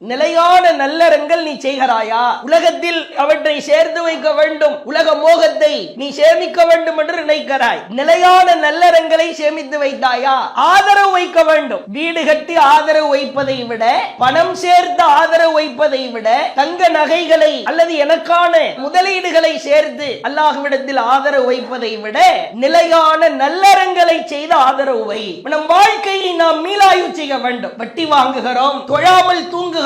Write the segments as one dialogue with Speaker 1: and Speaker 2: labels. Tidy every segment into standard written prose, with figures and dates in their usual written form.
Speaker 1: நிலையான நல்லறங்கள் நீ செய்கிறாயா? உலகத்தில் அவற்றை சேர்த்து வைக்க வேண்டும், உலக மோகத்தை நீ சேமிக்க வேண்டும் என்று நினைக்கிறாய். நிலையான நல்லறங்களை சேமித்து வைத்தாயா? ஆதரவு வைக்க வேண்டும். வீடு கட்டி ஆதரவு வைப்பதை விட, பணம் சேர்த்து ஆதரவு வைப்பதை விட, தங்க நகைகளை அல்லது எனக்கான முதலீடுகளை சேர்த்து அல்லாஹ்விடத்தில் ஆதரவு வைப்பதை விட நிலையான நல்லறங்களை செய்த ஆதரவு வை. நம் வாழ்க்கையை நாம் மீளாய்வு செய்ய வேண்டும். வட்டி வாங்குகிறோம், தொழாமல் தூங்குகிறோம்.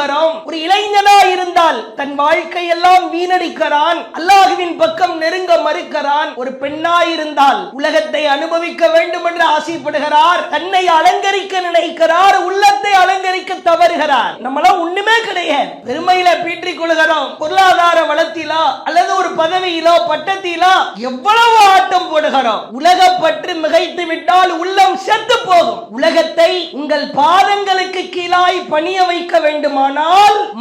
Speaker 1: ஒரு இளைஞனா இருந்தால் தன் வாழ்க்கையெல்லாம் வீணடிக்கிறான், அல்லாஹ்வின் பக்கம் நெருங்க மறுக்கிறான். ஒரு பெண்ணாய் இருந்தால் உலகத்தை அனுபவிக்க வேண்டும் என்று ஆசைப்படுகிறார், தன்னை அலங்கரிக்க நினைக்கிறார், உள்ளத்தை அலங்கரிக்க தவறுகிறார். நம்மளாம் ஒண்ணுமே கிடையாது. பெருமையில பீற்றிக் கொள்கிறோம். பொருளாதார வளத்திலோ அல்லது ஒரு பதவியிலோ பட்டத்திலோ எவ்வளவு ஆட்டம் போடுகிறோம். உலக பற்று மிகைத்து விட்டால் உள்ளம் செத்து போகும். உலகத்தை உங்கள் பாதங்களுக்கு கீழாய் பணிய வைக்க வேண்டுமானால்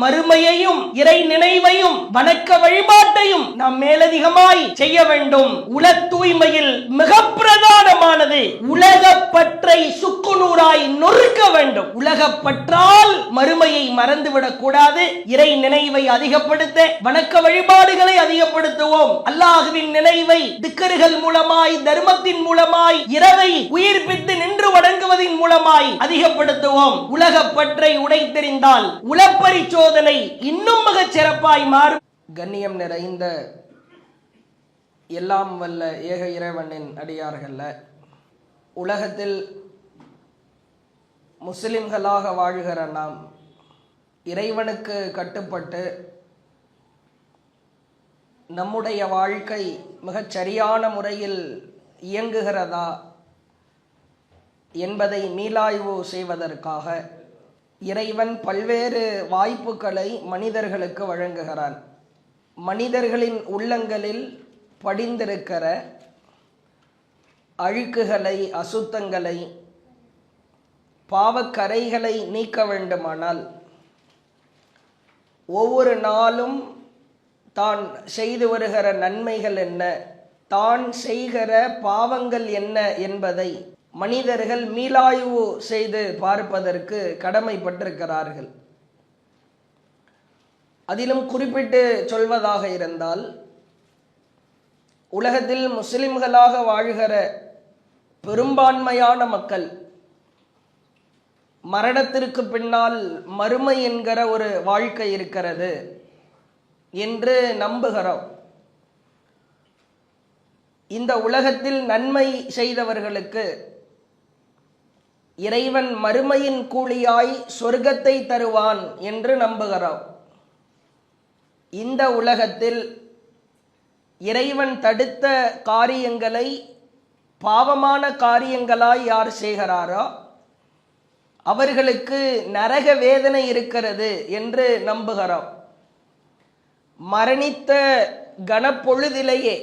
Speaker 1: மறுமையையும் இறை நினைவையும் வணக்க வழிபாட்டையும் நாம் மேலதிகமாய் செய்ய வேண்டும். உல தூய்மையில் மிக பிரதானமானது உலக பற்றை சுக்குநூறாய் நொறுக்க வேண்டும். உலக பற்றால் மறுமையை மறந்துவிடக் கூடாது. இறை நினைவை அதிகப்படுத்த, வணக்க வழிபாடுகளை அதிகப்படுத்துவோம். அல்லாஹ்வின் நினைவை திக்ருகள் மூலமாய், தர்மத்தின் மூலமாய், இரவை உயிர்ப்பித்து நின்று வணங்குவதின் மூலமாய் அதிகப்படுத்துவோம். உலக பற்றை உடைத்தெறிந்தால் உளப்பரிசோதனை இன்னும் மிகச் சிறப்பாய் மாறும். கண்ணியம் நிறைந்த எல்லாம் வல்ல ஏக இறைவனின் அடியார்கள, உலகத்தில் முஸ்லிம்களாக வாழ்கிற நாம் இறைவனுக்கு கட்டுப்பட்டு நம்முடைய வாழ்க்கை மிகச் சரியான முறையில் இயங்குகிறதா என்பதை மீளாய்வு செய்வதற்காக இறைவன் பல்வேறு வாய்ப்புகளை மனிதர்களுக்கு வழங்குகிறான். மனிதர்களின் உள்ளங்களில் படிந்திருக்கிற அழுக்குகளை, அசுத்தங்களை, பாவக்கரைகளை நீக்க வேண்டுமானால் ஒவ்வொரு நாளும் தான் செய்து வருகிற நன்மைகள் என்ன, தான் செய்கிற பாவங்கள் என்ன என்பதை மனிதர்கள் மீளாய்வு செய்து பார்ப்பதற்கு கடமைப்பட்டிருக்கிறார்கள். அதிலும் குறிப்பிட்டு சொல்வதாக இருந்தால், உலகத்தில் முஸ்லிம்களாக வாழ்கிற பெரும்பான்மையான மக்கள் மரணத்திற்கு பின்னால் மறுமை என்கிற ஒரு வாழ்க்கை இருக்கிறது என்று நம்புகிறோம். இந்த உலகத்தில் நன்மை செய்தவர்களுக்கு இறைவன் மறுமையின் கூலியாய் சொர்க்கத்தை தருவான் என்று நம்புகிறோம். இந்த உலகத்தில் இறைவன் தடுத்த காரியங்களை பாவமான காரியங்களாய் யார் செய்கிறாரோ அவர்களுக்கு நரக வேதனை இருக்கிறது என்று நம்புகிறோம். மரணித்த கணப்பொழுதிலேயே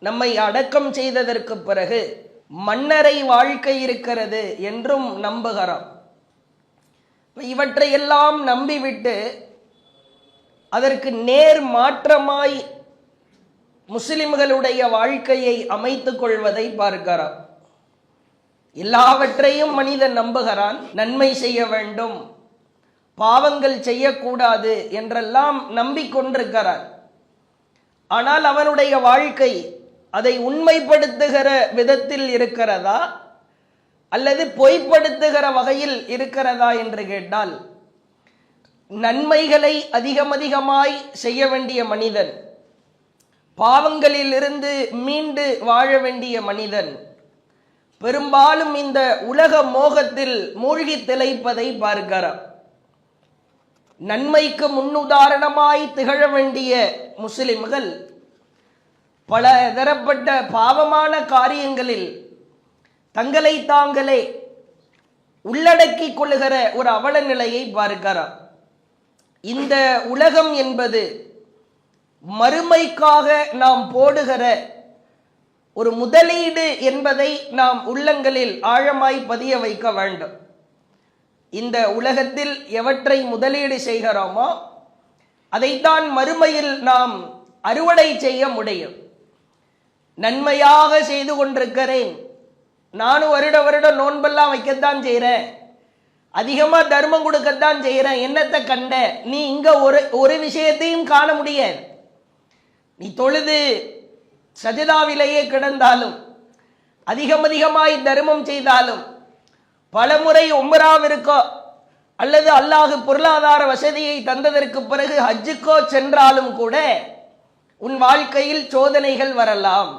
Speaker 1: நம்மை அடக்கம் செய்ததற்கு பிறகு மன்னரை வாழ்க்கை இருக்கிறது என்றும் நம்புகிறோம். இவற்றையெல்லாம் நம்பிவிட்டு அதற்கு நேர் மாற்றமாய் முஸ்லிம்களுடைய வாழ்க்கையை அமைத்துக் கொள்வதை பார்க்கிறோம். எல்லாவற்றையும் மனிதன் நம்புகிறான். நன்மை செய்ய வேண்டும், பாவங்கள் செய்யக்கூடாது என்றெல்லாம் நம்பிக்கொண்டிருக்கிறான். ஆனால் அவனுடைய வாழ்க்கை அதை உண்மைப்படுத்துகிற விதத்தில் இருக்கிறதா அல்லது பொய்ப்படுத்துகிற வகையில் இருக்கிறதா என்று கேட்டால், நன்மைகளை அதிகமாய் செய்ய வேண்டிய மனிதன், பாவங்களில் இருந்து மீண்டு வாழ வேண்டிய மனிதன் பெரும்பாலும் இந்த உலக மோகத்தில் மூழ்கி திளைப்பதை பார்க்கிறார். நன்மைக்கு முன்னுதாரணமாய் திகழ வேண்டிய முஸ்லிம்கள் பல தரப்பட்ட பாவமான காரியங்களில் தங்களை தாங்களே உள்ளடக்கிக் கொள்ளுகிற ஒரு அவல நிலையை பார்க்கிறார். இந்த உலகம் என்பது மறுமைக்காக நாம் போடுகிற ஒரு முதலீடு என்பதை நாம் உள்ளங்களில் ஆழமாய் பதிய வைக்க வேண்டும். இந்த உலகத்தில் எவற்றை முதலீடு செய்கிறோமோ அதைத்தான் மறுமையில் நாம் அறுவடை செய்ய முடியும். நன்மையாக செய்து கொண்டிருக்கிறேன், நானும் வருட நோன்பெல்லாம் வைக்கத்தான் செய்கிறேன், அதிகமா தர்மம் கொடுக்கத்தான் செய்யறேன், என்னத்தை கண்ட? நீ இங்க ஒரு விஷயத்தையும் காண முடியாது. நீ தொழுது சஜிதாவிலேயே கிடந்தாலும், அதிகமாய் தர்மம் செய்தாலும், பலமுறை உம்ராவிற்கோ அல்லது அல்லாஹ் பொருளாதார வசதியை தந்ததற்கு பிறகு ஹஜ்ஜுக்கோ சென்றாலும் கூட உன் வாழ்க்கையில் சோதனைகள் வரலாம்.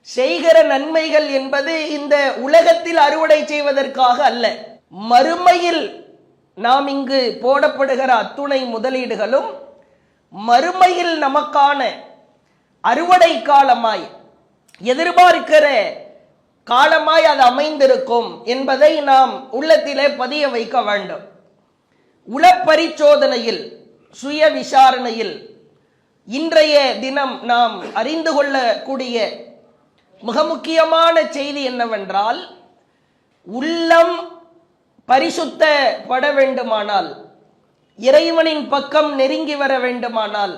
Speaker 1: செய்கிற நன்மைகள் என்பது இந்த உலகத்தில் அறுவடை செய்வதற்காக அல்ல, மறுமையில் நாம் இங்கு போடப்படுகிற அத்துணை முதலீடுகளும் மறுமையில் நமக்கான அறுவடை காலமாய் எதிர்பார்க்கிற காலமாய் அது அமைந்திருக்கும் என்பதை நாம் உள்ளத்திலே பதிய வைக்க வேண்டும். உளப்பரிசோதனையில், சுய விசாரணையில் இன்றைய தினம் நாம் அறிந்து கொள்ளக்கூடிய மிக முக்கியமான செய்தி என்னவென்றால், உள்ளம் பரிசுத்தப்பட வேண்டுமானால், இறைவனின் பக்கம் நெருங்கி வர வேண்டுமானால்,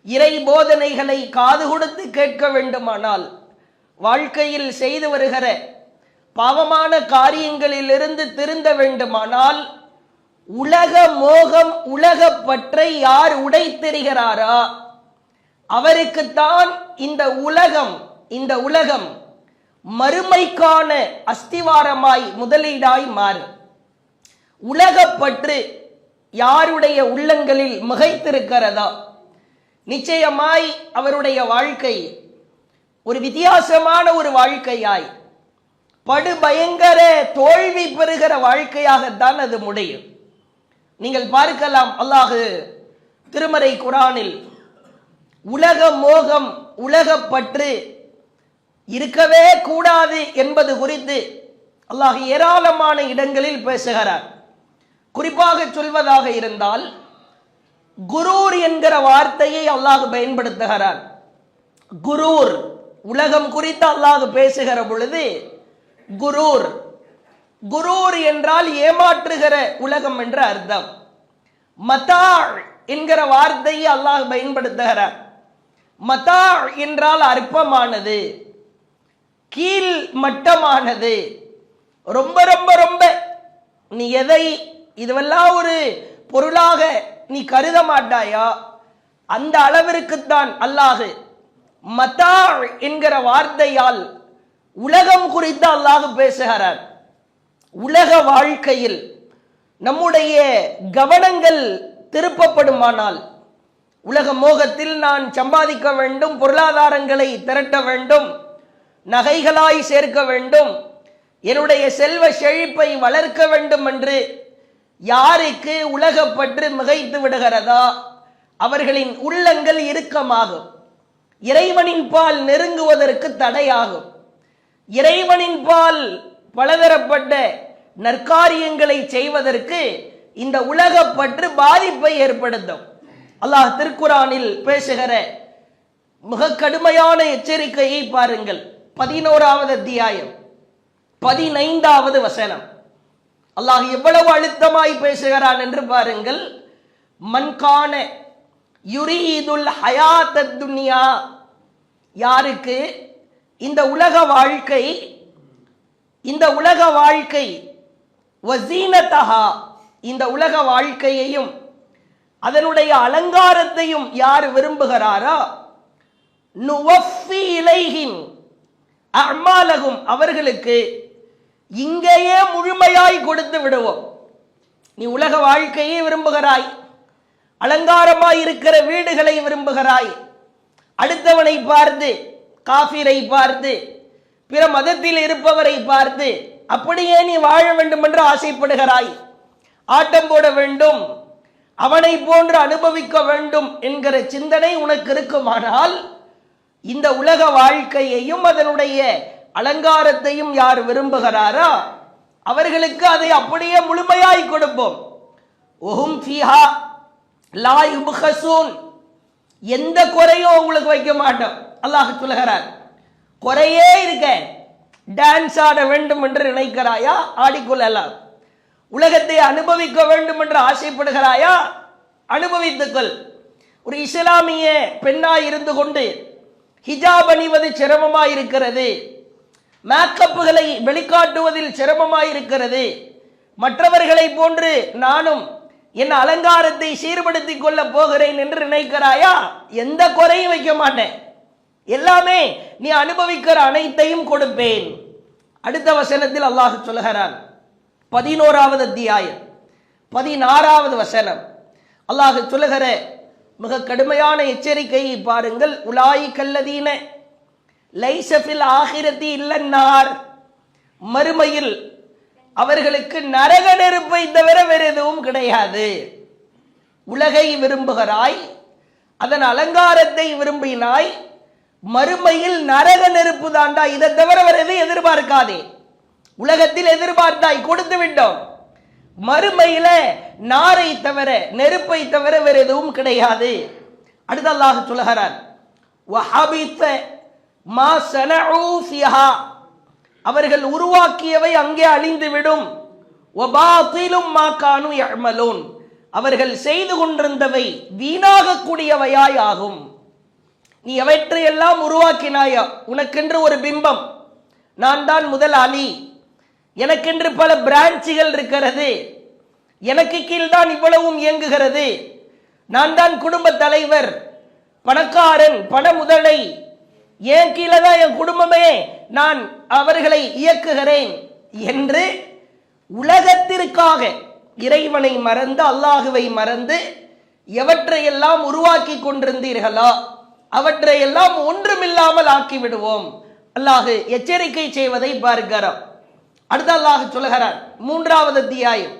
Speaker 1: இறை போதனைகளை காது கொடுத்து கேட்க வேண்டுமானால், வாழ்க்கையில் செய்து வருகிற பாவமான காரியங்களிலிருந்து திருந்த வேண்டுமானால், உலக மோகம், உலக பற்றை யார் உடைத்தெறிகிறாரோ அவருக்குத்தான் இந்த உலகம் மறுமைக்கான அஸ்திவாரமாய் முதலீடாய் மாறும். உலகப்பற்று யாருடைய உள்ளங்களில் மிகைத்திருக்கிறதோ நிச்சயமாய் அவருடைய வாழ்க்கை ஒரு வித்தியாசமான ஒரு வாழ்க்கையாய், படுபயங்கர தோல்வி பெறுகிற வாழ்க்கையாகத்தான் அது முடியும். நீங்கள் பார்க்கலாம், அல்லாஹ் திருமறை குர்ஆனில் உலக மோகம், உலகப்பற்று இருக்கவே கூடாது என்பது குறித்து அல்லாஹ் ஏராளமான இடங்களில் பேசுகிறார். குறிப்பாக சொல்வதாக இருந்தால், குரூர் என்கிற வார்த்தையை அல்லாஹ் பயன்படுத்துகிறார். குரூர், உலகம் குறித்து அல்லாஹ் பேசுகிற பொழுது குரூர் என்றால் ஏமாற்றுகிற உலகம் என்ற அர்த்தம். மதா என்கிற வார்த்தையை அல்லாஹ் பயன்படுத்துகிறார். மதா என்றால் அற்பமானது, கீழ் மட்டமானது, ரொம்ப ரொம்ப ரொம்ப நீ எதை இதுவெல்லாம் ஒரு பொருளாக நீ கருத மாட்டாயா, அந்த அளவிற்குத்தான் அல்லாஹ் மதா என்கிற வார்த்தையால் உலகம் குறித்து அல்லாஹ் பேசுகிறார். உலக வாழ்க்கையில் நம்முடைய கவனங்கள் திருப்பப்படுமானால், உலக மோகத்தில் நான் சம்பாதிக்க வேண்டும், பொருளாதாரங்களை திரட்ட வேண்டும், நகைகளாய் சேர்க்க வேண்டும், என்னுடைய செல்வ செழிப்பை வளர்க்க வேண்டும் என்று யாருக்கு உலகப்பற்று மிகைத்து விடுகிறதா அவர்களின் உள்ளங்கள் இறுக்கமாகும். இறைவனின் பால் நெருங்குவதற்கு தடையாகும். இறைவனின் பால் பலதரப்பட்ட நற்காரியங்களை செய்வதற்கு இந்த உலகப்பற்று பாதிப்பை ஏற்படுத்தும். அல்லாஹ் திருக்குர்ஆனில் பேசுகிற மிக கடுமையான எச்சரிக்கையை பாருங்கள். 11வது அத்தியாயம் 15வது வசனம். அல்லாஹ் எவ்வளவு அழுத்தமாய் பேசுகிறான் என்று பாருங்கள். மன்கான யுரீதுல் ஹயாத்தத் துன்யா, யாருக்கு இந்த உலக வாழ்க்கை வஸீனதஹா, இந்த உலக வாழ்க்கையையும் அதனுடைய அலங்காரத்தையும் யார் விரும்புகிறாரோ, நுவஃபி இலைஹிம் அஅமாலஹும், அவர்களுக்கு இங்கேயே முழுமையாய் கொடுத்து விடுவோம். நீ உலக வாழ்க்கையை விரும்புகிறாய், அலங்காரமாய் இருக்கிற வீடுகளை விரும்புகிறாய், அடுத்தவனை பார்த்து, காஃபிரை பார்த்து, பிற மதத்தில் இருப்பவரை பார்த்து அப்படியே நீ வாழ வேண்டும் என்று ஆசைப்படுகிறாய், ஆட்டம் போட வேண்டும், அவனை போன்று அனுபவிக்க வேண்டும் என்கிற சிந்தனை உனக்கு இருக்குமானால், இந்த உலக வாழ்க்கையையும் அதனுடைய அலங்காரத்தையும் யார் விரும்புகிறாரோ அவர்களுக்கு அதை அப்படியே முழுமையாய் கொடுப்போம். ஒஹும் ஃபீஹா லா யுப்கஸூன், எந்த குறையும் உங்களுக்கு வைக்க மாட்டோம். அல்லாஹ் சொல்கிறார், குறையே இருக்க, டான்ஸ் ஆட வேண்டும் என்று நினைக்கிறாயா, ஆடிக்கொள்ளலாம். உலகத்தை அனுபவிக்க வேண்டும் என்று ஆசைப்படுகிறாயா, அனுபவித்துக்கள். ஒரு இஸ்லாமிய பெண்ணாய் இருந்து கொண்டு ஹிஜாப் அணிவது சிரமமாய் இருக்கிறது, மேக்கப்புகளை வெளிக்காட்டுவதில் சிரமமாய் இருக்கிறது, மற்றவர்களை போன்று நானும் என் அலங்காரத்தை சீர்படுத்திக் கொள்ள போகிறேன் என்று நினைக்கிறாயா? எந்த குறையும் வைக்க மாட்டேன், எல்லாமே நீ அனுபவிக்கிற அனைத்தையும் கொடுப்பேன். அடுத்த வசனத்தில் அல்லாஹ் சொல்கிறான், 11வது அத்தியாயம் 16வது வசனம். அல்லாஹ் சொல்லுகிற மிக கடுமையான எச்சரிக்கையை பாருங்கள். உலாயி கல்லதீன லைசஃபில் ஆகிரத்தி இல்லன்னார், மறுமையில் அவர்களுக்கு நரக நெருப்பை தவிர வேறு எதுவும் கிடையாது. உலகை விரும்புகிறாய், அதன் அலங்காரத்தை விரும்பினாய், மறுமையில் நரக நெருப்பு தாண்டா, இதை தவிர வேறு எதுவும் எதிர்பார்க்காதே. உலகத்தில் எதிர்பார்த்தாய், கொடுத்து விட்டோம். மறுமையில நாரை தவிர, நெருப்பை தவிர வேறு எதுவும் கிடையாது. அடுத்த அல்லாஹ் சொல்கிறான், வஹபித மா ஸனஉ ஃபிஹா, அவர்கள் உருவாக்கியவை அங்கே அழிந்துவிடும். வபாத்திலும் மா கானு யஅமலூன், அவர்கள் செய்து கொண்டிருந்தவை வீணாகக்கூடியவையாய் ஆகும். நீ எவற்றையெல்லாம் உருவாக்கினாயா? உனக்கென்று ஒரு பிம்பம், நான் தான் முதல் அலி, எனக்கென்று பல பிரான்ச்சுகள் இருக்கிறது, எனக்கு கீழ்தான் இவ்வளவும் இயங்குகிறது, நான் தான் குடும்ப தலைவர், பணக்காரன், பண முதலை, என் கீழே தான் என் குடும்பமே, நான் அவர்களை இயக்குகிறேன் என்று உலகத்திற்காக இறைவனை மறந்து, அல்லாஹுவை மறந்து எவற்றையெல்லாம் உருவாக்கி கொண்டிருந்தீர்களோ அவற்றையெல்லாம் ஒன்றுமில்லாமல் ஆக்கிவிடுவோம். அல்லாஹ் எச்சரிக்கை செய்வதை பார்க்கிறோம். அடுத்த அல்லாஹ் சொல்லுகிறார், 3வது அத்தியாயம்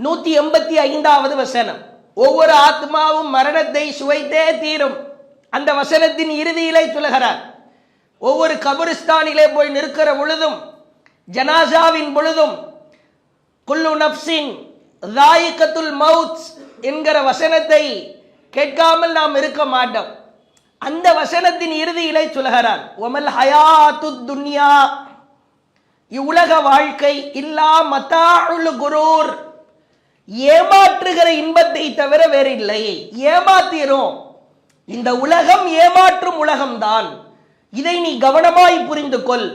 Speaker 1: 185வது வசனம். ஒவ்வொரு ஆத்மாவும் மரணத்தை சுவைத்தே தீரும். அந்த வசனத்தின் இறுதியிலே சொல்லுகிறார், ஒவ்வொரு கபரிஸ்தானிலே போய் நிற்கிற பொழுதும், ஜனாசாவின் பொழுதும், குல்லு நப்சின் தாயிகத்துல் மவுத் என்கிற வசனத்தை கேட்காமல் நாம் இருக்க மாட்டோம். அந்த வசனத்தின் இறுதியிலே சொல்லுகிறார், ஒமல் ஹயாத்துத் துன்யா, இவ்வுலக வாழ்க்கை இல்லா மத்தாஉல் குரூர், ஏமாற்றுகிற இன்பத்தை தவிர வேறில்லை. ஏமாத்திரும், இந்த உலகம் ஏமாற்றும் உலகம்தான், இதை நீ கவனமாய் புரிந்து கொள்.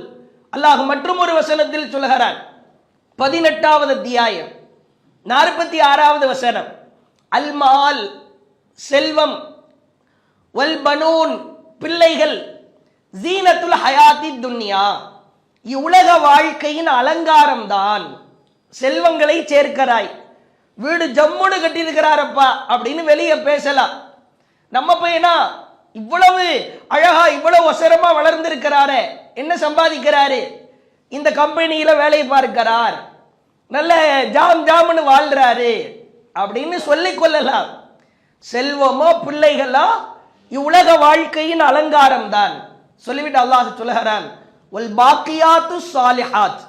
Speaker 1: அல்லாஹ் மற்றும் ஒரு வசனத்தில் சொல்கிறான், 18வது அத்தியாயம் 46வது வசனம், அல்மால் செல்வம், வல் பனூன் பிள்ளைகள், ஜீனத்துல் ஹயாத்தி துன்யா, இவ்வுலக வாழ்க்கையின் அலங்காரம் தான். செல்வங்களை சேர்க்கிறாய், வீடு ஜம்முன்னு கட்டியிருக்கிறாரப்பா அப்படின்னு வெளியே பேசலாம். நம்ம பையனா இவ்வளவு அழகா இவ்வளவு ஒசரமா வளர்ந்திருக்கிறாரு, என்ன சம்பாதிக்கிறாரு, இந்த கம்பெனியில வேலை பார்க்கிறார், நல்ல ஜாம் ஜாம்னு வாழ்றாரு அப்படின்னு சொல்லிக் கொள்ளலாம். செல்வமோ பிள்ளைகளோ இவ்வுலக வாழ்க்கையின் அலங்காரம் தான். சொல்லிவிட்டு அல்லாஹ் சொல்லுகிறான், வல் பாக்கியாத்து சாலிஹாத்,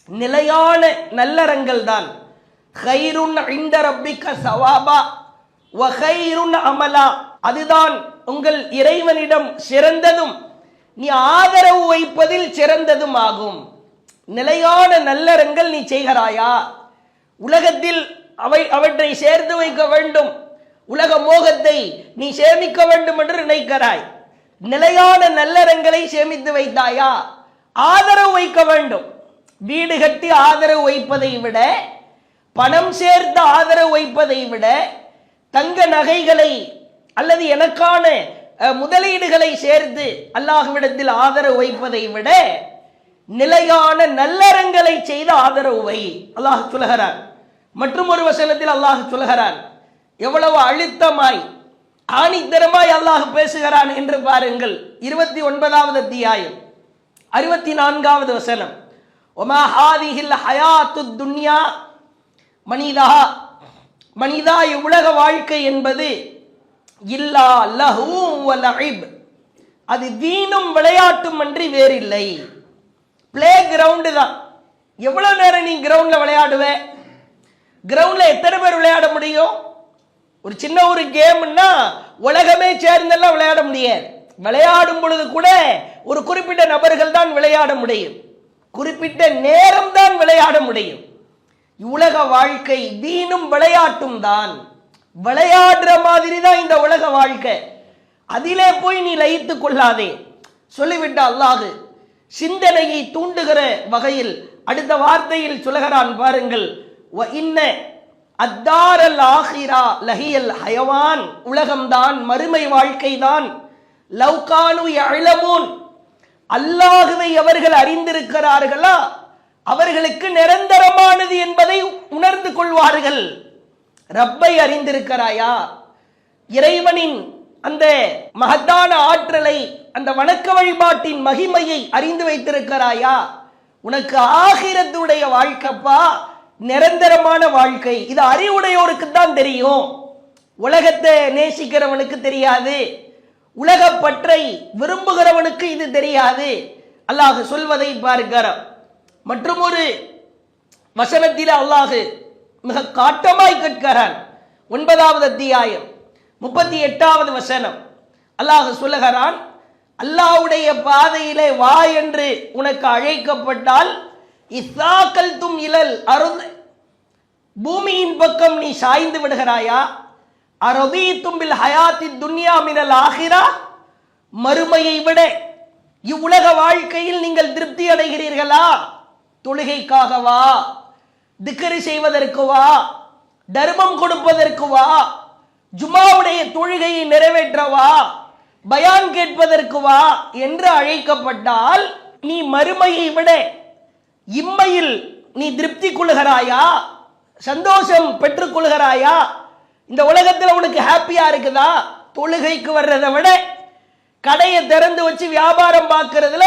Speaker 1: நிலையான நல்லறங்கள் தான், கைருன் இன்த ரப்பிக சவாபா வ கைருன் அமலா, அதுதான் உங்கள் இறைவனிடம் சிறந்ததும் நீ ஆதரவு வைப்பதில் சிறந்ததும் ஆகும். நிலையான நல்லறங்கள் நீ செய்கிறாயா? உலகத்தில் அவற்றை சேர்த்து வைக்க வேண்டும், உலக மோகத்தை நீ சேமிக்க வேண்டும் என்று நினைக்கிறாய். நிலையான நல்லறங்களை சேமித்து வைத்தாயா? ஆதரவு வைக்க வேண்டும். வீடு கட்டி ஆதரவு வைப்பதை விட, பணம் சேர்த்து ஆதரவு வைப்பதை விட, தங்க நகைகளை அல்லது எனக்கான முதலீடுகளை சேர்த்து அல்லாஹ்விடத்தில் ஆதரவு வைப்பதை விட நிலையான நல்லறங்களை செய்து ஆதரவு வை. அல்லாஹ் சொல்லுகிறான். மற்றும் ஒரு வசனத்தில் அல்லாஹ் சொல்லுகிறான், எவ்வளவு அழுத்தமாய் ஆணித்தரமாய் அல்லாஹ் பேசுகிறான் என்று பாருங்கள். 29வது அத்தியாயம் 64வது வசனம், ஒமா ஹாதிஹில் ஹயாத்துத் துன்யா, மனிதா இவ்வுலக வாழ்க்கை என்பது இல்லா லஹு வ லஇப், அது வீணும் விளையாட்டும் அன்றி வேறில்லை. பிளே கிரவுண்டு தான். எவ்வளவு நேரம் நீ கிரவுண்ட்ல விளையாடுவ? கிரவுண்ட்ல எத்தனை பேர் விளையாட முடியும்? ஒரு சின்ன ஒரு கேம்னா உலகமே சேர்ந்தெல்லாம் விளையாட முடியாது. விளையாடும் பொழுது கூட ஒரு குறிப்பிட்ட நபர்கள் தான் விளையாட முடியும், குறிப்பிட்ட நேரம் தான் விளையாட முடியும். உலக வாழ்க்கை வீணும் விளையாட்டும் தான். விளையாடுற மாதிரி தான் இந்த உலக வாழ்க்கை, அதிலே போய் நீ லயித்துக் கொள்ளாதே. சொல்லிவிட்ட அல்லாஹ் சிந்தனையை தூண்டுகிற வகையில் அடுத்த வார்த்தையில் சொல்கிறான் பாருங்கள், வ இன்ன அத்தாரல் ஆஹிரா லஹியல் ஹயவான், உலகம்தான், மறுமை வாழ்க்கைதான், லவ்கானு யஅலமூன், அல்லாஹுவை அவர்கள் அறிந்திருக்கிறார்களா அவர்களுக்கு நிரந்தரமானது என்பதை உணர்ந்து கொள்வார்கள். ரப்பை அறிந்திருக்கிறாயா, இறைவனின் அந்த மகத்தான ஆற்றலை, அந்த வணக்க வழிபாட்டின் மகிமையை அறிந்து வைத்திருக்கிறாயா, உனக்கு ஆகிரத்துடைய வாழ்க்கைப்பா நிரந்தரமான வாழ்க்கை. இது அறிவுடையோருக்கு தான் தெரியும், உலகத்தை நேசிக்கிறவனுக்கு தெரியாது, உலக பற்றை விரும்புகிறவனுக்கு இது தெரியாது. அல்லாஹ் சொல்வதை பார்க்கிறார். மற்றும் ஒரு வசனத்தில் அல்லாஹ் மிக காட்டமாய் கேட்கிறான். 9வது அத்தியாயம் 38வது வசனம் அல்லாஹ் சொல்லுகிறான், அல்லாஹ்வுடைய பாதையிலே வா என்று உனக்கு அழைக்கப்பட்டால் இஸ்ஸாக்கல்தும் இலல் அருள், பூமியின் பக்கம் நீ சாய்ந்து விடுகிறாயா, அரதீதும் பில் ஹயாத்தி துன்யா மினல் ஆகிரா, மறுமையை விட இவ்வுலக வாழ்க்கையில் நீங்கள் திருப்தி அடைகிறீர்களா, தொழுகைக்காகவா, திக்ரு செய்வதற்குவா, தர்மம் கொடுப்பதற்குவா, ஜுமாவுடைய தொழுகையை நிறைவேற்றவா, பயான் கேட்பதற்குவா என்று அழைக்கப்பட்டால் நீ மறுமையை விட இம்மையில் நீ திருப்தி கொள்கிறாயா, சந்தோஷம் பெற்றுக் கொள்கிறாயா, இந்த உலகத்தில் உனக்கு ஹாப்பியா இருக்குதா, தொழுகைக்கு வர்றதை விட கடையை திறந்து வச்சு வியாபாரம் பார்க்கறதுல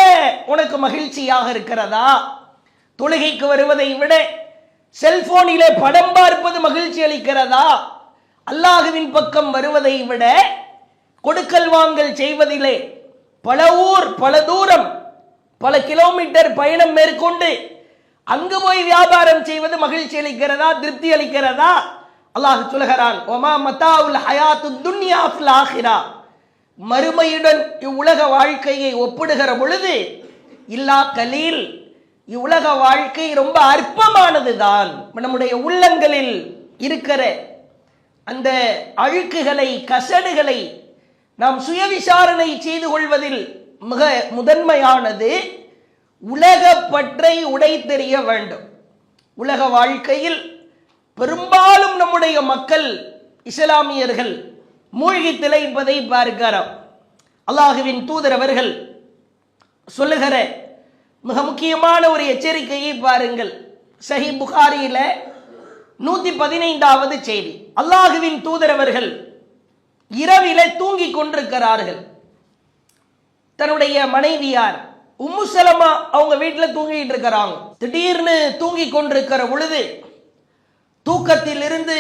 Speaker 1: உனக்கு மகிழ்ச்சியாக இருக்கிறதா, தொழுகைக்கு வருவதை விட செல்போனிலே படம் பார்ப்பது மகிழ்ச்சி அளிக்கிறதா, அல்லாஹுவின் பக்கம் வருவதை விட கொடுக்கல் வாங்கல் செய்வதிலே பல ஊர் பல தூரம் பல கிலோமீட்டர் பயணம் மேற்கொண்டு அங்கு போய் வியாபாரம் செய்வது மகிழ்ச்சி அளிக்கிறதா, திருப்தி அளிக்கிறதா? அல்லாஹ் சொல்கிறான், ஒமா மத்தாவுல் ஹயாத்து துன்யா ஃபில் ஆகிரா, மறுமையுடன் இவ்வுலக வாழ்க்கையை ஒப்பிடுகிற பொழுது இல்லா கலீல், இவ்வுலக வாழ்க்கை ரொம்ப அற்பமானதுதான். நம்முடைய உள்ளங்களில் இருக்கிற அந்த அழுக்குகளை, கசடுகளை நாம் சுயவிசாரணை செய்து கொள்வதில் மிக முதன்மையானது உலக பற்றை உடைத்தெறிய வேண்டும். உலக வாழ்க்கையில் பெரும்பாலும் நம்முடைய மக்கள் இஸ்லாமியர்கள் மூழ்கி திளைப்பதை பார்க்கிறோம். அல்லாஹுவின் தூதர் அவர்கள் சொல்லுகிற மிக முக்கியமான ஒரு எச்சரிக்கையை பாருங்கள். சஹீஹ் புகாரியில 115வது செய்தி. அல்லாஹுவின் தூதர் அவர்கள் இரவிலே தூங்கிக் கொண்டிருக்கிறார்கள். தன்னுடைய மனைவியார் உம்மு சலமா அவங்க வீட்டில் தூங்கிட்டு இருக்கிறாங்க. திடீர்னு தூங்கிக் கொண்டிருக்கிற பொழுது தூக்கத்தில் இருந்து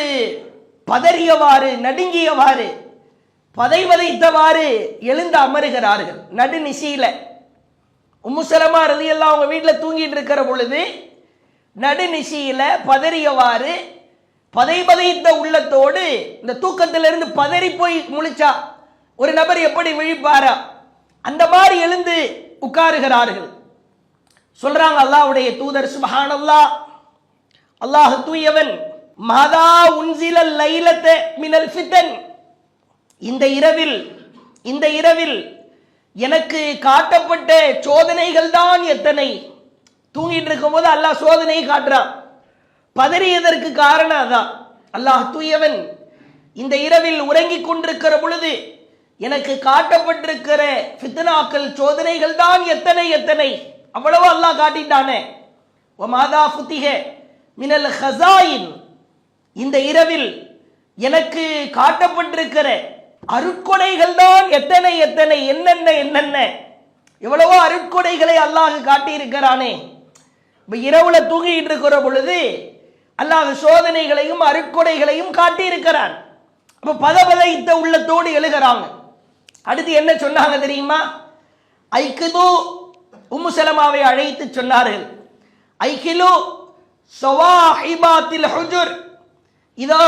Speaker 1: பதறியவாறு, நடுங்கியவாறு, பதைவதைத்தவாறு எழுந்து அமருகிறார்கள். நடுநிசியில உம்மு சலமா ரலியல்லாஹு அவங்க வீட்டில் தூங்கிட்டு இருக்கிற பொழுது நடுநிசியில பதறியவாறு, பதைபதைத்த உள்ளத்தோடு, இந்த தூக்கத்திலிருந்து பதறி போய் முழிச்சா ஒரு நபர் எப்படி விழிப்பாரா அந்த மாதிரி எழுந்து உட்காருகிறார்கள். சொல்றாங்க அல்லாஹ்வுடைய தூதர், சுப்ஹானல்லாஹ், அல்லாஹ் தூயவன், மாதா உன்சிலல் லைலத மினல் ஃபிதன், இந்த இரவில் எனக்கு காட்டப்பட்ட சோதனைகள் தான் எத்தனை. தூங்கிட்டு இருக்கும் போது அல்லாஹ் சோதனை காட்டுறான். பதறியதற்கு காரணம் அதான். அல்லாஹ் தூயவன், இந்த இரவில் உறங்கிக் கொண்டிருக்கிற பொழுது எனக்கு காட்டப்பட்டிருக்கிற ஃபித்னாக்கள், சோதனைகள் தான் எத்தனை. அவ்வளவு அல்லாஹ் காட்டிட்டானே. வமாதா ஃபுதிஹ மினல் ஹஸாயின், இந்த இரவில் எனக்கு காட்டப்பட்டிருக்கிற அருட்கொடைகள் தான் எத்தனை. என்னென்ன எவ்வளவோ அருட்கொடைகளை அல்லாஹ் காட்டி இருக்கிறானே. இப்ப இரவுல தூங்கிட்டு இருக்கிற பொழுது அல்லாஹ் சோதனைகளையும் அருட்கொடைகளையும் காட்டி இருக்கிறான். அப்ப பதபதைத்த உள்ளத்தோடு எழுகிறாங்க. அடுத்து என்ன சொன்னாங்க தெரியுமா? ஐக்கிது, உம்மு சலமாவை அழைத்து சொன்னார்கள், ஐக்கிலு ஸவாஹிபாத்தில் ஹுஜுர், இதோ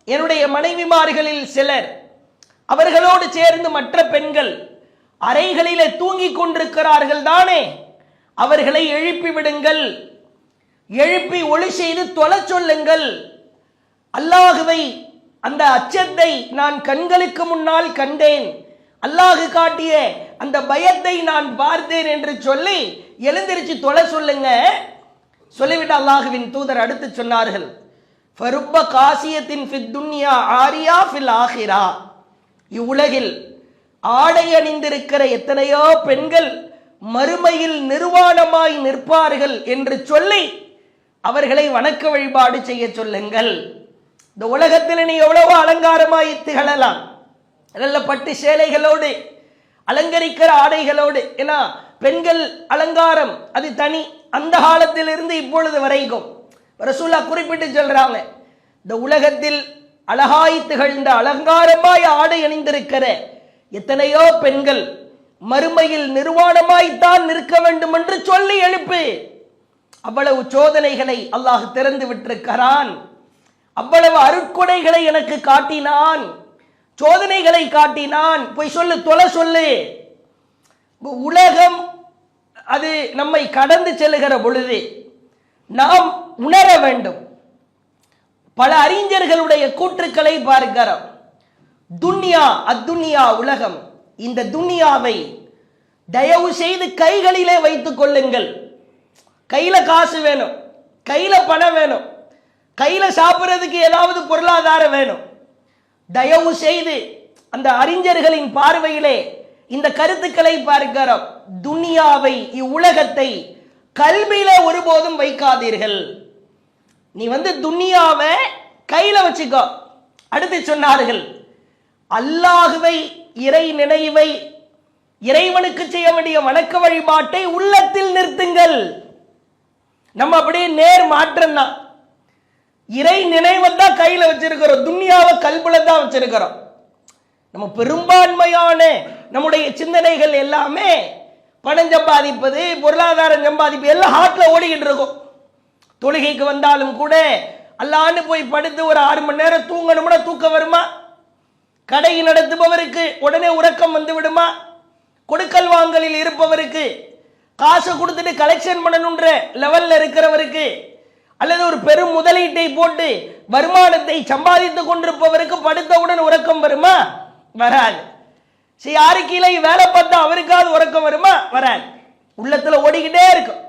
Speaker 1: என்னுடைய மனைவிமார்களில் சிலர், அவர்களோடு சேர்ந்து மற்ற பெண்கள் அறைகளிலே தூங்கிக் கொண்டிருக்கிறார்கள் தானே, அவர்களை எழுப்பி விடுங்கள், எழுப்பி ஒளி செய்து தொலை சொல்லுங்கள். அல்லாஹுவை, அந்த அச்சத்தை நான் கண்களுக்கு முன்னால் கண்டேன், அல்லாஹு காட்டிய அந்த பயத்தை நான் பார்த்தேன் என்று சொல்லி எழுந்திருச்சு தொலை சொல்லுங்க. சொல்லிவிட்டு அல்லாஹுவின் தூதர் அடுத்து சொன்னார்கள், ஃபருப்ப காசியத்தின் ஃபித் துன்யா ஆரியா ஃபில் ஆஹிரா. இவ்வுலகில் ஆடை அணிந்திருக்கிற எத்தனையோ பெண்கள் மறுமையில் நிர்வாணமாய் நிற்பார்கள் என்று சொல்லி அவர்களை வணக்க வழிபாடு செய்ய சொல்லுங்கள். இந்த உலகத்தில் நீ எவ்வளவோ அலங்காரமாய் திகழலாம், நல்ல பட்டு சேலைகளோடு அலங்கரிக்கிற ஆடைகளோடு. ஏன்னா பெண்கள் அலங்காரம் அது தனி, அந்த காலத்திலிருந்து இப்பொழுது வரைக்கும் ரசூலுல்லாஹ் குறிப்பிட்டு சொல்றாங்க, இந்த உலகத்தில் அழகாய் திகழ்ந்த அலங்காரமாய் ஆடை அணிந்திருக்கிற எத்தனையோ பெண்கள் மறுமையில் நிர்வாணமாய்த்தான் நிற்க வேண்டும் என்று சொல்லி எழுப்பு. அவ்வளவு சோதனைகளை அல்லாஹ் திறந்து விட்டிருக்கிறான், அவ்வளவு அருட்கொடைகளை எனக்கு காட்டினான், சோதனைகளை காட்டினான். போய் சொல்லு, தொலை சொல்லு. உலகம் அது நம்மை கடந்து செல்லுகிற பொழுது நாம் உணர வேண்டும். பல அறிஞர்களுடைய கூற்றுக்களை பார்க்கிறோம். துன்யா அத்துன்யா உலகம், இந்த துன்யாவை தயவு செய்து கைகளிலே வைத்துக் கொள்ளுங்கள். கையில காசு வேணும், கையில பணம் வேணும், கையில சாப்பிட்றதுக்கு ஏதாவது பொருளாதாரம் வேணும். தயவு செய்து அந்த அறிஞர்களின் பார்வையிலே இந்த கருத்துக்களை பார்க்கிறோம். துன்யாவை இவ்வுலகத்தை கல்வியில ஒருபோதும் வைக்காதீர்கள். நீ துன்யாவை கையில வச்சுக்கோ. அடுத்து சொன்னார்கள், அல்லாஹுவை இறை நினைவை இறைவனுக்கு செய்ய வேண்டிய வணக்க வழிபாட்டை உள்ளத்தில் நிறுத்துங்கள். நம்ம அப்படியே நேர் மாற்றம் தான். இறை நினைவை தான் கையில வச்சிருக்கிறோம், துன்யாவை கல்புல தான் வச்சிருக்கிறோம். நம்ம பெரும்பான்மையான நம்முடைய சிந்தனைகள் எல்லாமே பணம் சம்பாதிப்பது, பொருளாதாரம் சம்பாதிப்பது எல்லாம் ஹார்ட்ல ஓடிக்கிட்டு இருக்கும். தொழுகைக்கு வந்தாலும் கூட அல்லான்னு போய் படுத்து ஒரு 6 மணி நேரம் தூங்கணும்னா தூக்கம் வருமா? கடை நடத்துபவருக்கு உடனே உறக்கம் வந்து விடுமா? கொடுக்கல் வாங்கலில் இருப்பவருக்கு, காசு கொடுத்துட்டு கலெக்ஷன் பண்ணணுன்ற லெவல்ல இருக்கிறவருக்கு, அல்லது ஒரு பெரும் முதலீட்டை போட்டு வருமானத்தை சம்பாதித்துக் கொண்டிருப்பவருக்கு படுத்தவுடன் உறக்கம் வருமா? வராது. சரி, யாரு கீழே வேலை பார்த்தா அவருக்காவது உறக்கம் வருமா? வராது. உள்ளத்துல ஓடிக்கிட்டே இருக்கும்.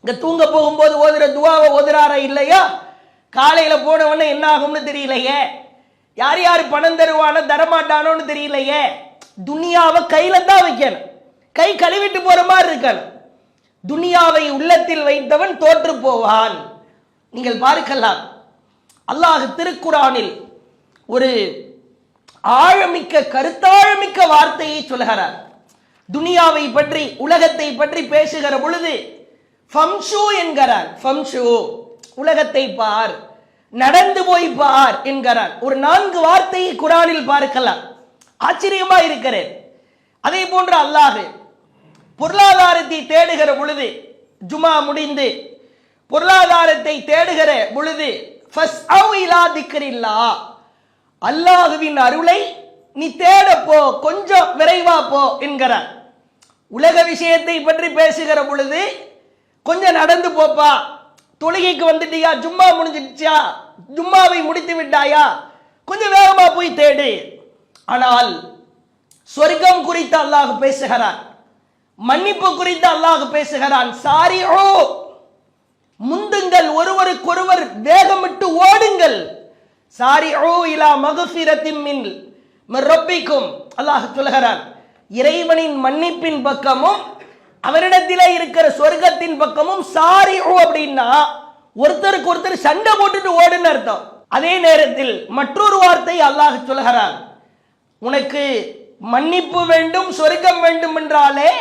Speaker 1: இங்க தூங்க போகும்போது ஓதுற துவாவை ஓதுறாரா இல்லையா? காலையில போனவன என்ன ஆகும்னு தெரியலையே, யார் யார் பணம் தருவானோ தரமாட்டானோன்னு தெரியலையே. துனியாவை கையில தான் வைக்கணும், கை கழுவிட்டு போற மாதிரி இருக்கணும். துனியாவை உள்ளத்தில் வைத்தவன் தோற்று போவான். நீங்கள் பார்க்கலாம், அல்லாஹ் திருக்குரானில் ஒரு ஆழமிக்க கருத்தாழமிக்க வார்த்தையை சொல்கிறார். துனியாவை பற்றி, உலகத்தை பற்றி பேசுகிற பொழுது ஃபம்ஷு என்கிறார். ஃபம்ஷு, உலகத்தை பார், நடந்து போய் பார் என்கிறார். ஒரு 4 வார்த்தையை குரானில் பார்க்கலாம். ஆச்சரியமா இருக்கிறது. அதே போன்று அல்லாஹ் பொருளாதாரத்தை தேடுகிற பொழுது, ஜுமா முடிந்து பொருளாதாரத்தை தேடுகிற பொழுது அல்லாஹுவின் அருளை நீ தேட போ, கொஞ்சம் விரைவா போ என்கிறார். உலக விஷயத்தை பற்றி பேசுகிற பொழுது கொஞ்சம் நடந்து போப்பா, தொழுகைக்கு வந்துட்டியா, ஜும்மா முடிஞ்சிடுச்சா, ஜும்மாவை முடித்து விட்டாயா, கொஞ்சம் வேகமா போய் தேடு. ஆனால் சொர்க்கம் குறித்து அல்லாஹ் பேசுகிறான், மன்னிப்பு குறித்து அல்லாஹ் பேசுகிறான். சாரிஓ, முந்துங்கள், ஒருவருக்கொருவர் வேகமிட்டு ஓடுங்கள். சாரிஓ இலா மக்ஃபிரத்தின் மின் ரப்பிக்கும், அல்லாஹ் சொல்கிறான். இறைவனின் மன்னிப்பின் பக்கமும் அவரிடத்திலே இருக்கிற சொர்க்கத்தின் பக்கமும் சாரிஓ அப்படின்னா ஒருத்தருக்கு ஒருத்தர் சண்டை போட்டுட்டு ஓடுன்னு அர்த்தம். அதே நேரத்தில் மற்றொரு வார்த்தை அல்லாஹ் சொல்கிறான், உனக்கு மன்னிப்பு வேண்டும், சொர்க்கம் வேண்டும் என்றாலே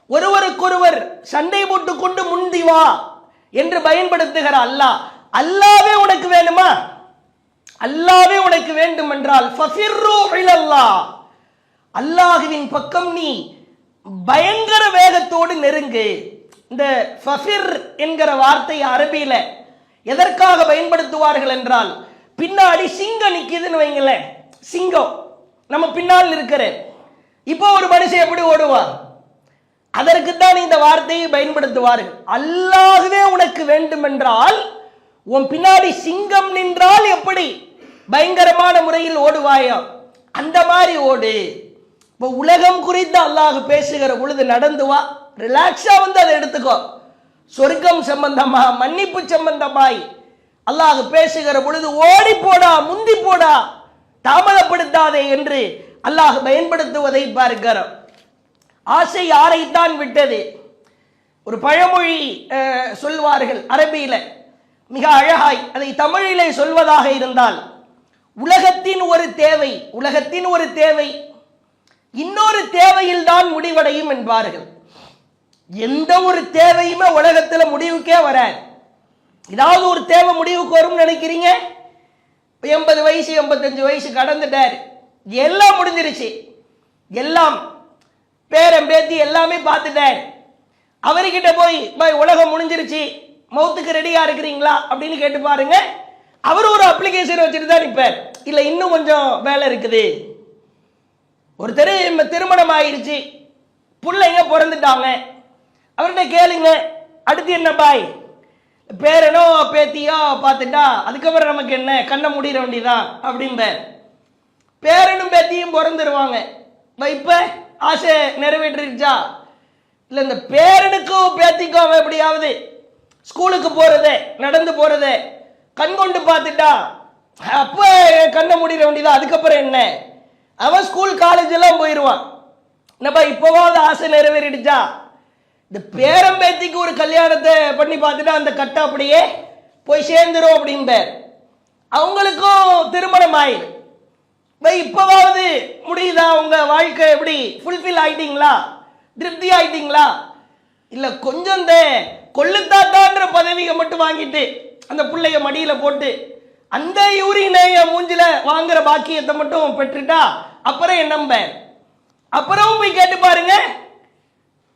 Speaker 1: ஒருவருக்கொருவர் சண்டை போட்டுக் கொண்டு முந்தி வா என்று பயன்படுத்துகிற அல்லாஹ். அல்லாவே உனக்கு வேணுமா? அல்லாவே உனக்கு வேண்டும் என்றால் ஃபஃபிர்ரு இலல்லாஹ், அல்லாஹ்வின் பக்கம் நீ பயங்கர வேகத்தோடு நெருங்கு. இந்த ஃபஃபிர் என்கிற வார்த்தை அரபியில எதற்காக பயன்படுத்துவார்கள் என்றால், பின்னாடி சிங்கம் நிக்குதுன்னு வைங்களேன், சிங்கம் நம்ம பின்னால் இருக்கிற, இப்போ ஒரு மனுஷன் எப்படி ஓடுவான், அதற்குத்தான் இந்த வார்த்தையை பயன்படுத்துவார்கள். அல்லாஹ்வே உனக்கு வேண்டும் என்றால் உன் பின்னாடி சிங்கம் நின்றால் எப்படி பயங்கரமான முறையில் ஓடுவாயோ அந்த மாதிரி ஓடு. இப்போ உலகம் குறித்து அல்லாஹ் பேசுகிற பொழுது நடந்து வா, ரிலாக்ஸா அதை எடுத்துக்கோ. சொர்க்கம் சம்பந்தமா, மன்னிப்பு சம்பந்தமாய் அல்லாஹ் பேசுகிற பொழுது ஓடி போடா, முந்தி போடா, தாமதப்படுத்தாதே என்று அல்லாஹ் பயன்படுத்துவதை பார்க்கிறோம். ஆசை யாரைத்தான் விட்டது? ஒரு பழமொழி சொல்வார்கள் அரபியில, மிக அழகாய். அதை தமிழிலே சொல்வதாக இருந்தால், உலகத்தின் ஒரு தேவை இன்னொரு தேவையில் தான் முடிவடையும் என்பார்கள். எந்த ஒரு தேவையுமே உலகத்தில் முடிவுக்கே வராது. ஏதாவது ஒரு தேவை முடிவுக்கு வரும் நினைக்கிறீங்க? 80 வயசு 85 வயசு கடந்துட்டார், எல்லாம் முடிஞ்சிருச்சு, எல்லாம் பேரம் பேத்தி எல்லாமே பார்த்துட்டார். அவர்கிட்ட போய் உலகம் முடிஞ்சிருச்சு, மௌத்துக்கு ரெடியா இருக்கிறீங்களா அப்படின்னு கேட்டு பாருங்க. அவர் ஒரு அப்ளிகேஷன் வச்சுட்டு தான் நிற்பார். இல்லை இன்னும் கொஞ்சம் வேலை இருக்குது. ஒருத்தர் திருமணம் ஆயிடுச்சு, பிள்ளைங்க பிறந்துட்டாங்க, அவர்கிட்ட கேளுங்க அடுத்து என்ன பாய், பேரனோ பேத்தியோ பார்த்துட்டா அதுக்கப்புறம் நமக்கு என்ன, கண்ணை மூடிட வேண்டியதான் அப்படிம்பார். பேரனும் பேத்தியும் பிறந்துருவாங்க. இப்ப ஆசை நிறைவேற்றிருச்சா? இல்லை இந்த பேரனுக்கும் பேத்திக்கும் அவன் எப்படியாவது ஸ்கூலுக்கு போறதே, நடந்து போறதே கண் கொண்டு பார்த்துட்டா அப்ப கண்ணை மூடிட வேண்டியதான். அதுக்கப்புறம் என்ன, அவன் ஸ்கூல் காலேஜ் எல்லாம் போயிடுவான். என்னப்பா இப்போவாவது ஆசை நிறைவேறிடுச்சா? இந்த பேரம் பேத்திக்கு ஒரு கல்யாணத்தை பண்ணி பார்த்துட்டா அந்த கட்டை அப்படியே போய் சேர்ந்துரும் அப்படின்பார். அவங்களுக்கும் திருமணம் ஆயிரு. இப்போவாவது முடியுதா? உங்க வாழ்க்கை எப்படி ஃபுல்ஃபில் ஆயிட்டீங்களா? திருப்தி ஆயிட்டீங்களா? இல்லை கொஞ்சம் இந்த கொள்ளுத்தாத்தான்ற பதவியை மட்டும் வாங்கிட்டு அந்த பிள்ளைய மடியில போட்டு அந்த யூரினைய மூஞ்சில வாங்குற பாக்கியத்தை மட்டும் பெற்றுட்டா அப்புறம் என்னம்ப? அப்புறம் போய் கேட்டு பாருங்க,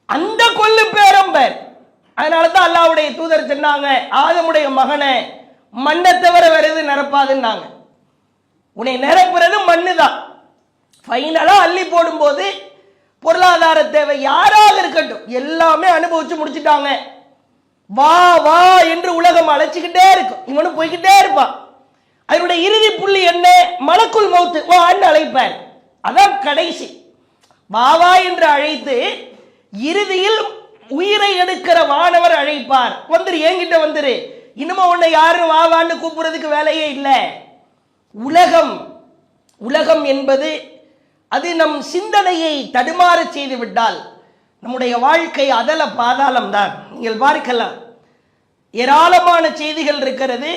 Speaker 1: அந்த கொள்ளு பேரம்பர். அதனாலதான் அல்லாஹ்வுடைய தூதர் சொன்னாங்க, ஆதமுடைய மகனை மண்ணை தவிர வேற எது நிரப்பாதுன்னாங்க. உன்னை நிரப்புறது மண்ணு தான். ஃபைனலா அள்ளி போடும்போது பொருளாதார தேவை யாராக இருக்கட்டும் எல்லாமே அனுபவிச்சு முடிச்சுட்டாங்க. வா வா என்று உலகம் அழைச்சிக்கிட்டே இருக்கும், இவனும் போய்கிட்டே இருப்பான். அதனுடைய இறுதி புள்ளி என்ன? மலக்குள் மௌத்து வான்னு அழைப்பார். அதான் கடைசி. வாவா என்று அழைத்து இறுதியில் உயிரை எடுக்கிற வானவர் அழைப்பார், வந்துரு என்கிட்ட வந்துரு, இனிமே உன்னை யாரும் வாவான்னு கூப்பிடுறதுக்கு வேலையே இல்லை. உலகம் என்பது அது நம் சிந்தனையை தடுமாற செய்து விட்டால் நம்முடைய வாழ்க்கை அதல பாதாளம் தான். நீங்கள் பார்க்கலாம், ஏராளமான செய்திகள் இருக்கிறது.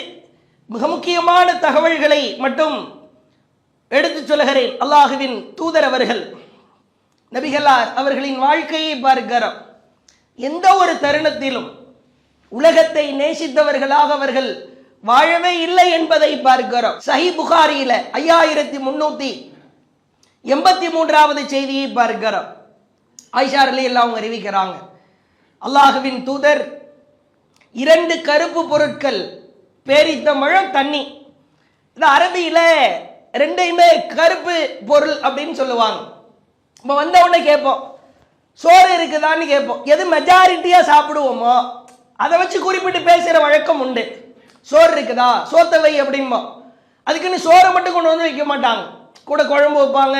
Speaker 1: மிக முக்கியமான தகவல்களை மட்டும் எடுத்து சொல்கிறேன். அல்லாஹுவின் தூதர் அவர்கள், நபிகளார் அவர்களின் வாழ்க்கையை பார்க்கிறோம். எந்த ஒரு தருணத்திலும் உலகத்தை நேசித்தவர்களாக அவர்கள் வாழவே இல்லை என்பதை பார்க்கிறோம். சஹீஹ் புகாரியில 5383வது செய்தியை பார்க்கிறோம். ஆயிஷா ரலியல்லாஹு அன்ஹா அறிவிக்கிறாங்க, அல்லாஹுவின் தூதர் 2 கருப்பு பொருட்கள், பேரித்தம்பழம், தண்ணி. இந்த அரபியில ரெண்டையுமே கருப்பு பொருள் அப்படின்னு சொல்லுவாங்க. இப்போ வந்த உடனே கேட்போம், சோறு இருக்குதான்னு கேட்போம். எது மெஜாரிட்டியா சாப்பிடுவோமோ அதை வச்சு குறிப்பிட்டு பேசுற வழக்கம் உண்டு. சோறு இருக்குதா, சோத்தை வை அப்படிம்போம். அதுக்குன்னு சோறை மட்டும் கொண்டு வந்து வைக்க மாட்டாங்க, கூட குழம்பு வைப்பாங்க,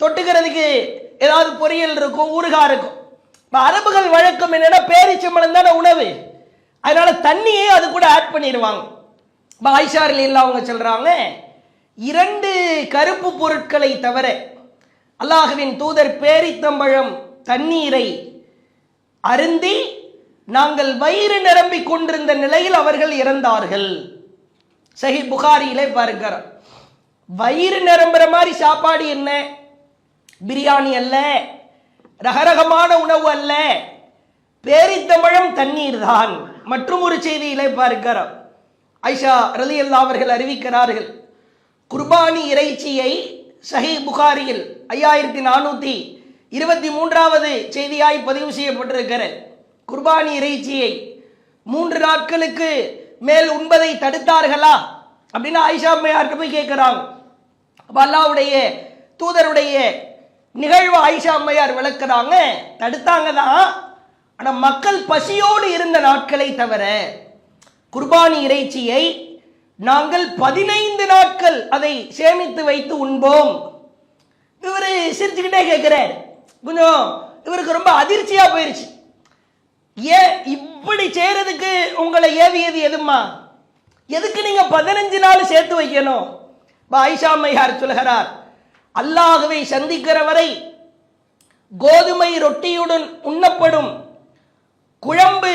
Speaker 1: தொட்டுக்கிறதுக்கு ஏதாவது பொரியல் இருக்கும், ஊறுகாய் இருக்கும். இப்போ அரபுகள் வழக்கம் என்னன்னா பேரிச்சம்பழம் தானே உணவு, அதனால தண்ணியே அது கூட ஆட் பண்ணிடுவாங்க. இப்போ ஆயிஷா ரலியல்லாஹு அவங்க சொல்றாங்க, 2 கருப்பு பொருட்களை தவிர அல்லாஹுவின் தூதர் பேரித்தம்பழம் தண்ணீரை அருந்தி நாங்கள் வயிறு நிரம்பிக் கொண்டிருந்த நிலையில் அவர்கள் இறந்தார்கள். சஹீஹ் புகாரியிலே பார்க்கிறோம். வயிறு நிரம்புற மாதிரி சாப்பாடு என்ன? பிரியாணி அல்ல, ரகரகமான உணவு அல்ல, பேரித்தம்பழம் தண்ணீர் தான். மற்றும் ஒரு செய்தியிலே பார்க்கிறோம், ஆயிஷா ரலியல்லாஹு அவர்கள் அறிவிக்கிறார்கள், குர்பானி இறைச்சியை சஹீஹ் புகாரியில் 5423வது செய்தியாய் பதிவு செய்யப்பட்டிருக்கிறது. குர்பானி இறைச்சியை 3 நாட்களுக்கு மேல் உண்பதை தடுத்தார்களா அப்படின்னு ஆயிஷா அம்மையார்கிட்ட போய் கேட்கிறாங்க. அல்லாஹ்வுடைய தூதருடைய நிகழ்வு ஆயிஷா அம்மையார் விளக்குறாங்க, தடுத்தாங்க தான், ஆனா மக்கள் பசியோடு இருந்த நாட்களை தவிர குர்பானி இறைச்சியை நாங்கள் 15 நாட்கள் அதை சேமித்து வைத்து உண்போம். இவரு சிரிச்சுக்கிட்டே கேட்கிறார். கொஞ்சம் இவருக்கு ரொம்ப அதிர்ச்சியா போயிருச்சு. ஏன் இப்படி செய்யறதுக்கு உங்களை ஏவியது எதுமா? எதுக்கு நீங்க 15 நாள் சேர்த்து வைக்கணும்? ஆயிஷா அம்மையார் சொல்கிறார், அல்லாஹ்வை சந்திக்கிற வரை கோதுமை ரொட்டியுடன் உண்ணப்படும் குழம்பு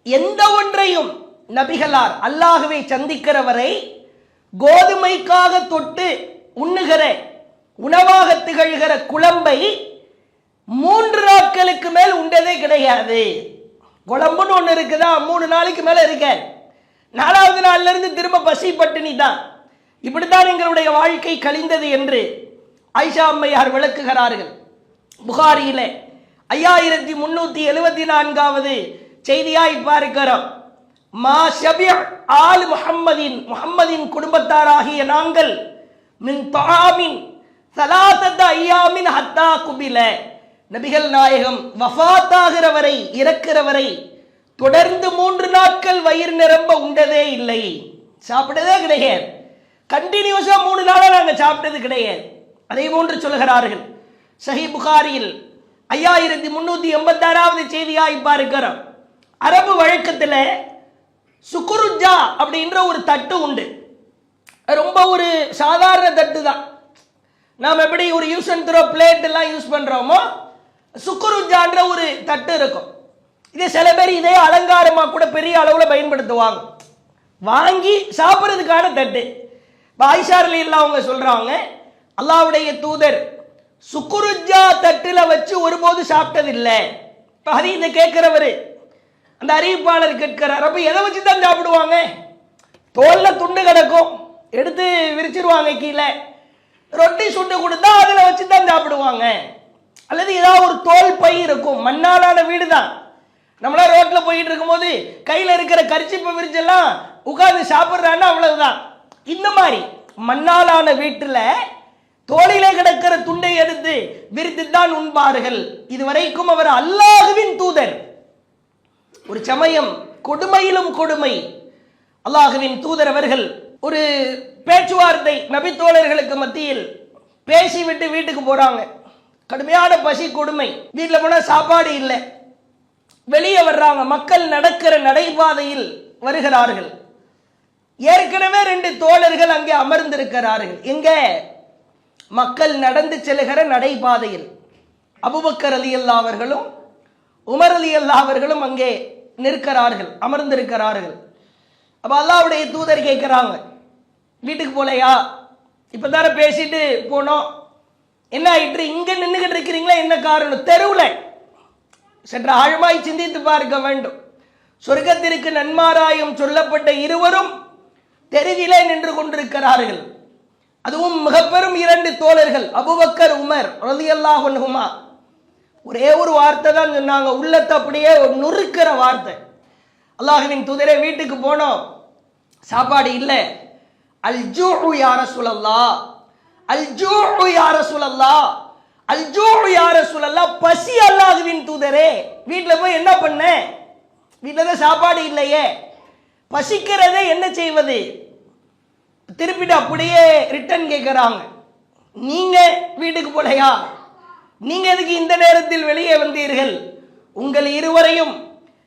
Speaker 1: எந்த ஒன்றையும் நபிகளார் அல்லாஹ்வை சந்திக்கிற வரை கோதுமைக்காக தொட்டு உண்ணுகிற உணவாக திகழ்கிற குழம்பை 3 நாட்களுக்கு மேல் உண்டதே கிடையாது. குழம்புன்னு ஒன்று இருக்குதா, 3 நாளைக்கு மேல இருக்க, 4வது நாள்ல இருந்து திரும்ப பசி பட்டினி தான். இப்படித்தான் எங்களுடைய வாழ்க்கை கழிந்தது என்று ஆயிஷா அம்மையார் விளக்குகிறார்கள். புகாரியிலே 5374வது செய்தியாய் பார்க்கிறோம். மா ஷபிஅ ஆல் முஹம்மதின் குடும்பத்தாராகிய நாங்கள் மின் தஆமின் ஸலாத்தத ஐயாமின் ஹத்தா குபில, நபிகள் நாயகம் வஃபாத்தாகிற வரை, இறக்கிற வரை தொடர்ந்து 3 நாட்கள் வயிறு நிரம்ப உண்டதே இல்லை, சாப்பிட்டதே கிடையாது. கண்டினியூஸா 3 நாளா நாங்க சாப்பிட்டது கிடையாது. அதே போன்று சொல்கிறார்கள் சஹீஹ் புகாரியில் 5386வது செய்தியாய் பார்க்கிறோம். அரபு வழக்கத்தில் சுக்குருஜா அப்படின்ற ஒரு தட்டு உண்டு. ரொம்ப ஒரு சாதாரண தட்டு தான். நாம் எப்படி ஒரு யூஸ் அண்ட் த்ரோ பிளேட் எல்லாம் யூஸ் பண்றோமோ, சுக்குருஜான்ற ஒரு தட்டு இருக்கும். இதே சில பேர் இதே அலங்காரமா கூட பெரிய அளவில் பயன்படுத்துவாங்க. வாங்கி சாப்பிட்றதுக்கான தட்டு. ஆயிஷா ரலியல்லாஹு அவங்க சொல்றாங்க, அல்லாஹ்வுடைய தூதர் சுக்குருஜா தட்டுல வச்சு ஒருபோது சாப்பிட்டதில்லை. ஹதீஸை கேட்கிறவரு அந்த அறிவிப்பாளர் கேட்கிறார், அப்ப எதை வச்சு தான் சாப்பிடுவாங்க? தோல்ல துண்டு கிடக்கும், எடுத்து விரிச்சிருவாங்க கீழே, ரொட்டி சுட்டு கொடுத்தா அதுல வச்சு தான் சாப்பிடுவாங்க. அல்லது ஏதாவது ஒரு தோல் பை இருக்கும், மண்ணாலான வீடு தான். நம்மளா ரோட்ல போயிட்டு இருக்கும்போது கையில இருக்கிற கரிச்சிப்பை விரிச்செல்லாம் உட்கார்ந்து சாப்பிட்றான்னா அவ்வளவுதான். இந்த மாதிரி மண்ணாலான வீட்டுல தோளிலே கிடக்கிற துண்டை எடுத்து விரித்துத்தான் உண்பார்கள். இதுவரைக்கும் அவர் அல்லாஹ்வின் தூதர். ஒரு சமயம் கொடுமையிலும் கொடுமை, அல்லாஹ்வின் தூதர் அவர்கள் ஒரு பேச்சுவார்த்தை நபித்தோழர்களுக்கு மத்தியில் பேசிவிட்டு வீட்டுக்கு போறாங்க. கடுமையான பசி கொடுமை, வீட்டில் போனா சாப்பாடு இல்லை. வெளியே வர்றாங்க, மக்கள் நடக்கிற நடைபாதையில் வருகிறார்கள். ஏற்கனவே 2 தோழர்கள் அங்கே அமர்ந்திருக்கிறார்கள். எங்க? மக்கள் நடந்து செல்லுகிற நடைபாதையில். அபூபக்கர் ரலியல்லாஹு அவர்களும் உமர் ரலியல்லாஹு அவர்களும் அங்கே நிற்கிறார்கள், அமர்ந்திருக்கிறார்கள். அப்ப அல்லாஹ்வுடைய தூதர் கேட்கிறாங்க, வீட்டுக்கு போலையா? இப்பதான பேசிட்டு போனோம், என்ன ஆயிற்று? இங்க நின்றுகிட்டு இருக்கிறீங்களா, என்ன காரணம்? தெருவில் சற்று ஆழமாய் சிந்தித்து பார்க்க வேண்டும். சொர்க்கத்திற்கு நன்மாராயம் சொல்லப்பட்ட இருவரும் தெருவிலே நின்று கொண்டிருக்கிறார்கள். அதுவும் மிக பெரும் 2 தோழர்கள், அபூபக்கர் உமர் ரலியல்லாஹு அன்ஹுமா. ஒரே ஒரு வார்த்தை தான் சொன்னாங்க, உள்ளத்தை அப்படியே நுறுக்கிற வார்த்தை. அல்லாஹ்வின் தூதரே, வீட்டுக்கு போனோம், சாப்பாடு இல்லை. அல் ஜூஉ யா ரசூலல்லாஹ், அல் ஜூஉ யா ரசூலல்லாஹ், அல் ஜூஉ யா ரசூலல்லாஹ், பசி அல்லாஹ்வின் தூதரே. வீட்டில் போய் என்ன பண்ண? வீட்டில் தான் சாப்பாடு இல்லையே, பசிக்கிறதே, என்ன செய்வது? திருப்பிட்டு அப்படியே ரிட்டர்ன் கேட்கிறாங்க, நீங்க வீட்டுக்கு போலையா? நீங்க எதுக்கு இந்த நேரத்தில் வெளியே வந்தீர்கள்? உங்கள் இருவரையும்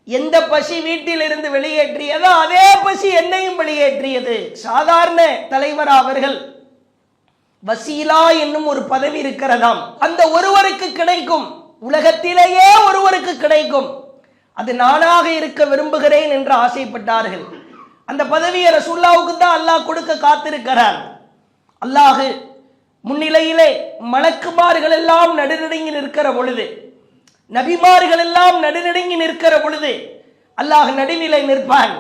Speaker 1: எந்த பசி வீட்டில் இருந்து வெளியேற்றியதோ அதே பசி என்னையும் வெளியேற்றியது. சாதாரண தலைவர் அவர்கள், வசீலா என்னும் ஒரு பதவி இருக்கிறதாம், அந்த ஒருவருக்கு கிடைக்கும், உலகத்திலேயே ஒருவருக்கு கிடைக்கும், அது நானாக இருக்க விரும்புகிறேன் என்று ஆசைப்பட்டார்கள். அந்த பதவியை ரசூலுல்லாஹ்வுக்கு தான் அல்லாஹ் கொடுக்க காத்திருக்கிறார். அல்லாஹ் முன்னிலையிலே மலக்குமார்கள் எல்லாம் நடுநடுங்கி நிற்கிற பொழுது, நபிமார்கள் எல்லாம் நடுநடுங்கி நிற்கிற பொழுது அல்லாஹ் நடுநிலை நிற்பான்.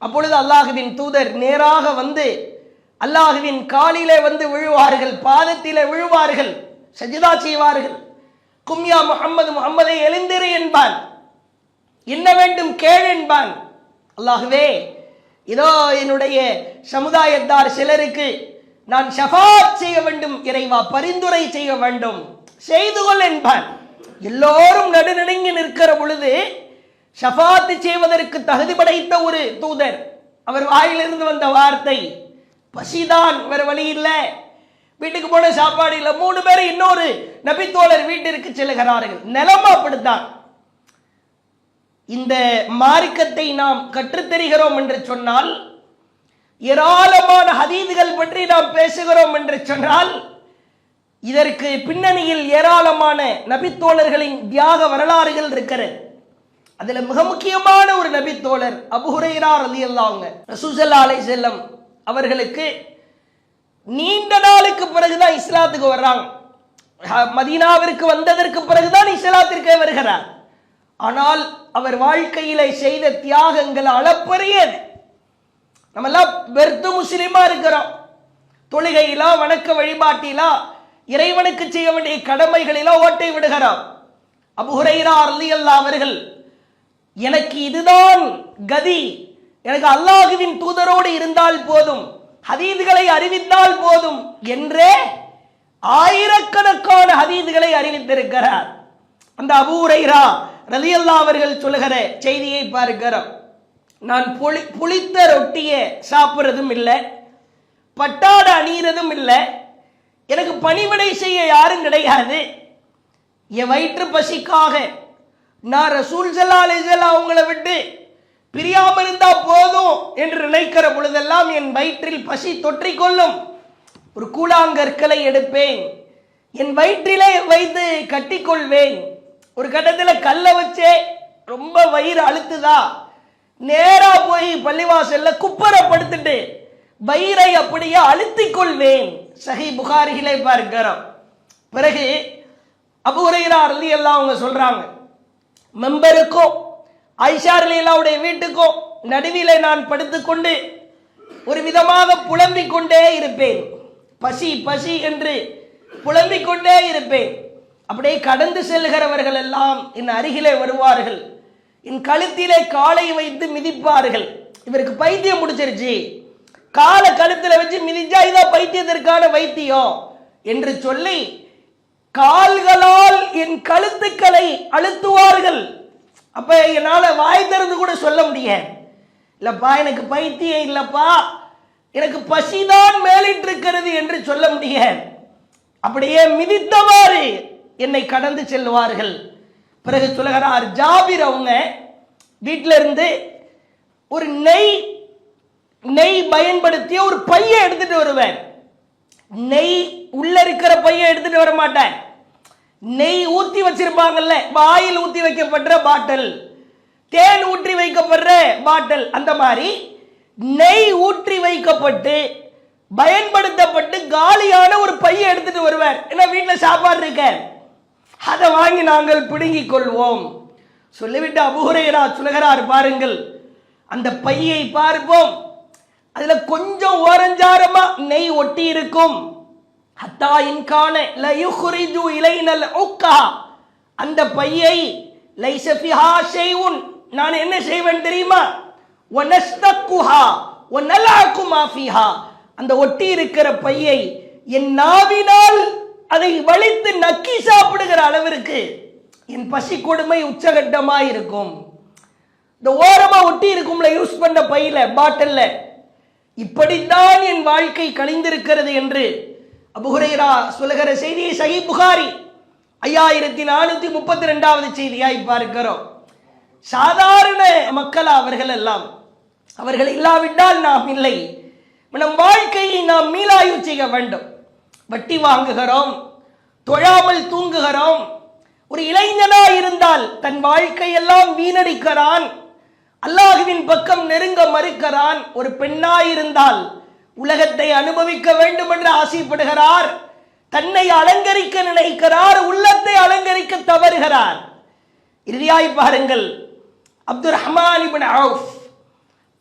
Speaker 1: அப்பொழுது அல்லாஹ்வின் தூதர் நேராக வந்து அல்லாஹ்வின் காலிலே வந்து விழுவார்கள், பாதத்திலே விழுவார்கள், சஜிதா செய்வார்கள். கும்யா முஹம்மது, முஹம்மதை எழுந்திரு என்பான், என்ன வேண்டும் கேள் என்பான். அல்லாஹ்வே, இதோ என்னுடைய சமுதாயத்தார் சிலருக்கு நான் ஷஃபாத் செய்ய வேண்டும், இறைவா பரிந்துரை செய்ய வேண்டும், செய்து கொள் என்பான். எல்லோரும் நடுநடுங்கி நிற்கிற பொழுது ஷஃபாத் செய்வதற்கு தகுதி படைத்த ஒரு தூதர், அவர் வாயிலிருந்து வந்த வார்த்தை பசிதான், வேற வழி இல்லை. வீட்டுக்கு போன சாப்பாடு இல்லை. 3 பேர் இன்னொரு நபித்தோழர் வீட்டிற்கு செல்கிறார்கள். நிலைமை அப்படித்தான். இந்த மார்க்கத்தை நாம் கற்றுத்தருகிறோம் என்று சொன்னால், ஏராளமான ஹதீதுகள் பற்றி நாம் பேசுகிறோம் என்று சொன்னால், இதற்கு பின்னணியில் ஏராளமான நபித்தோழர்களின் தியாக வரலாறுகள் இருக்கிறது. அதுல மிக முக்கியமான ஒரு நபித்தோழர் அபூ ஹுரைரா ரலியல்லாஹு அன்ஹு. ரசூல் ஸல்லல்லாஹு அலைஹி வஸல்லம் அவர்களுக்கு நீண்ட நாளுக்கு பிறகுதான் இஸ்லாத்துக்கு வர்றாங்க. மதீனாவிற்கு வந்ததற்கு பிறகுதான் இஸ்லாத்திற்கே வருகிறார். ஆனால் அவர் வாழ்க்கையில செய்த தியாகங்கள் அளப்பரியது. நம்ம எல்லாம் வெறுத்து முஸ்லிமா இருக்கிறோம். தொழுகையிலா, வணக்க வழிபாட்டிலா, இறைவனுக்கு செய்ய வேண்டிய கடமைகளிலா ஓட்டை விடுகிறோம். அபூ ஹுரைரா ரலியல்லாஹு அவர்கள், எனக்கு இதுதான் கதி, எனக்கு அல்லாஹ்வின் தூதரோடு இருந்தால் போதும், ஹதீதுகளை அறிவித்தால் போதும் என்றே ஆயிரக்கணக்கான ஹதீதுகளை அறிவித்திருக்கிறார். அந்த அபூ ஹுரைரா ரலியல்லாஹு அவர்கள் சொல்லுகிற செய்தியை பார்க்கிறோம். நான் புளித்த ரொட்டியை சாப்பிட்றதும் இல்லை, பட்டாடை அணிகிறதும் இல்லை, எனக்கு பணிவிடை செய்ய யாரும் கிடையாது. என் வயிற்று பசிக்காக நான் ரசூல் ஸல்லல்லாஹு அலைஹி வஸல்லம் அவங்கள விட்டு பிரியாமல் இருந்தா போதும் என்று நினைக்கிற பொழுதெல்லாம் என் வயிற்றில் பசி தொற்றிக்கொள்ளும். ஒரு கூழாங்கற்களை எடுப்பேன், என் வயிற்றிலே வைத்து கட்டிக்கொள்வேன். ஒரு கட்டத்தில் கல்லை வச்சே ரொம்ப வயிறு அழுத்துதா, நேரா போய் பள்ளிவாசல்ல குப்பரப்படுத்திட்டு வயிறை அப்படியே அழுத்திக் கொள்வேன். சஹீஹ் புகாரியிலே பார்க்கிறோம். பிறகு அபூ ஹுரைரா ரலியல்லாஹு அவங்க சொல்றாங்க, மெம்பருக்கும் ஆயிஷா ரலியல்லாஹுடைய வீட்டுக்கும் நடுவிலே நான் படுத்துக்கொண்டு ஒரு விதமாக புலம்பிக் கொண்டே இருப்பேன். பசி பசி என்று புலம்பிக் கொண்டே இருப்பேன். அப்படியே கடந்து செல்கிறவர்கள் எல்லாம் என் அருகிலே வருவார்கள், என் கழுத்திலே காலை வைத்து மிதிப்பார்கள். இவருக்கு பைத்தியம் முடிச்சிருச்சு, காலை கழுத்துல வச்சு மிதிச்சா இதான் பைத்தியத்திற்கான வைத்தியம் என்று சொல்லி கால்களால் என் கழுத்துக்களை அழுத்துவார்கள். அப்ப என்னால வாய் திறந்து கூட சொல்ல முடியாது, இல்லப்பா எனக்கு பைத்தியம் இல்லப்பா, எனக்கு பசிதான் மேலிட்டு இருக்கிறது என்று சொல்ல முடியாது. அப்படியே மிதித்தவாறு என்னை கடந்து செல்வார்கள். பிறகு சொல்லுகிறார், ஜாபிர் அவங்க வீட்டில இருந்து ஒரு நெய் பயன்படுத்திய ஒரு பையை எடுத்துட்டு வருவேன். நெய் உள்ள இருக்கிற பையை எடுத்துட்டு வர மாட்டேன். நெய் ஊத்தி வச்சிருப்பாங்கல்ல, வாயில் ஊத்தி வைக்கப்படுற பாட்டில், தேன் ஊற்றி வைக்கப்படுற பாட்டில், அந்த மாதிரி நெய் ஊற்றி வைக்கப்பட்டு பயன்படுத்தப்பட்டு காலியான ஒரு பையை எடுத்துட்டு வருவார். ஏன்னா வீட்டில் சாப்பாடு இருக்க, அதை வாங்கி நாங்கள் பிடுங்கிக் கொள்வோம் சொல்லிவிட்டு அபூ ஹுரைரா சொல்லுகிறார், பாருங்கள் அந்த பையை பார்ப்போம், அதுல கொஞ்சம் ஓரஞ்சாரமா நெய் ஒட்டி இருக்கும். ஹத்தா இன்கான லயுக்ரிஜு இலைனல் உக்கா, அந்த பையை லைஸ ஃபிஹா ஷைஉன், நான் என்ன செய்வேன் தெரியுமா, வனஸ்தக்குஹா வனலஅகு மா ஃபிஹா, அந்த ஒட்டி இருக்கிற பையை என் நாவினால் அதை வலித்து நக்கி சாப்பிடுகிற அளவிற்கு என் பசி கொடுமை உச்சகட்டமாக இருக்கும். இந்த ஓரமா ஒட்டி இருக்கும்ல யூஸ் பண்ண பையில பாட்டில்ல, இப்படித்தான் என் வாழ்க்கை கழிந்திருக்கிறது என்று அபூ ஹுரைரா சொல்லுகிற செய்தியை சஹீஹ் புகாரி 5432வது செய்தியாய் பார்க்கிறோம். சாதாரண மக்கள் அவர்கள் எல்லாம், அவர்கள் இல்லாவிட்டால் நாம் இல்லை. நம் வாழ்க்கையை நாம் மீளாய்வு செய்ய வேண்டும். வட்டி வாங்குகிறோம், தொழாமல் தூங்குகிறோம். ஒரு இளைஞனா இருந்தால் தன் வாழ்க்கையெல்லாம் வீணடிக்கிறான், அல்லாஹ்வின் பக்கம் நெருங்க மறுக்கிறான். ஒரு பெண்ணாயிருந்தால் உலகத்தை அனுபவிக்க வேண்டும் என்று ஆசைப்படுகிறார், தன்னை அலங்கரிக்க நினைக்கிறார், உள்ளத்தை அலங்கரிக்க தவறுகிறார். இறுதியாய் பாருங்கள், அப்துர் ரஹ்மான் இப்னு அவுஃப்,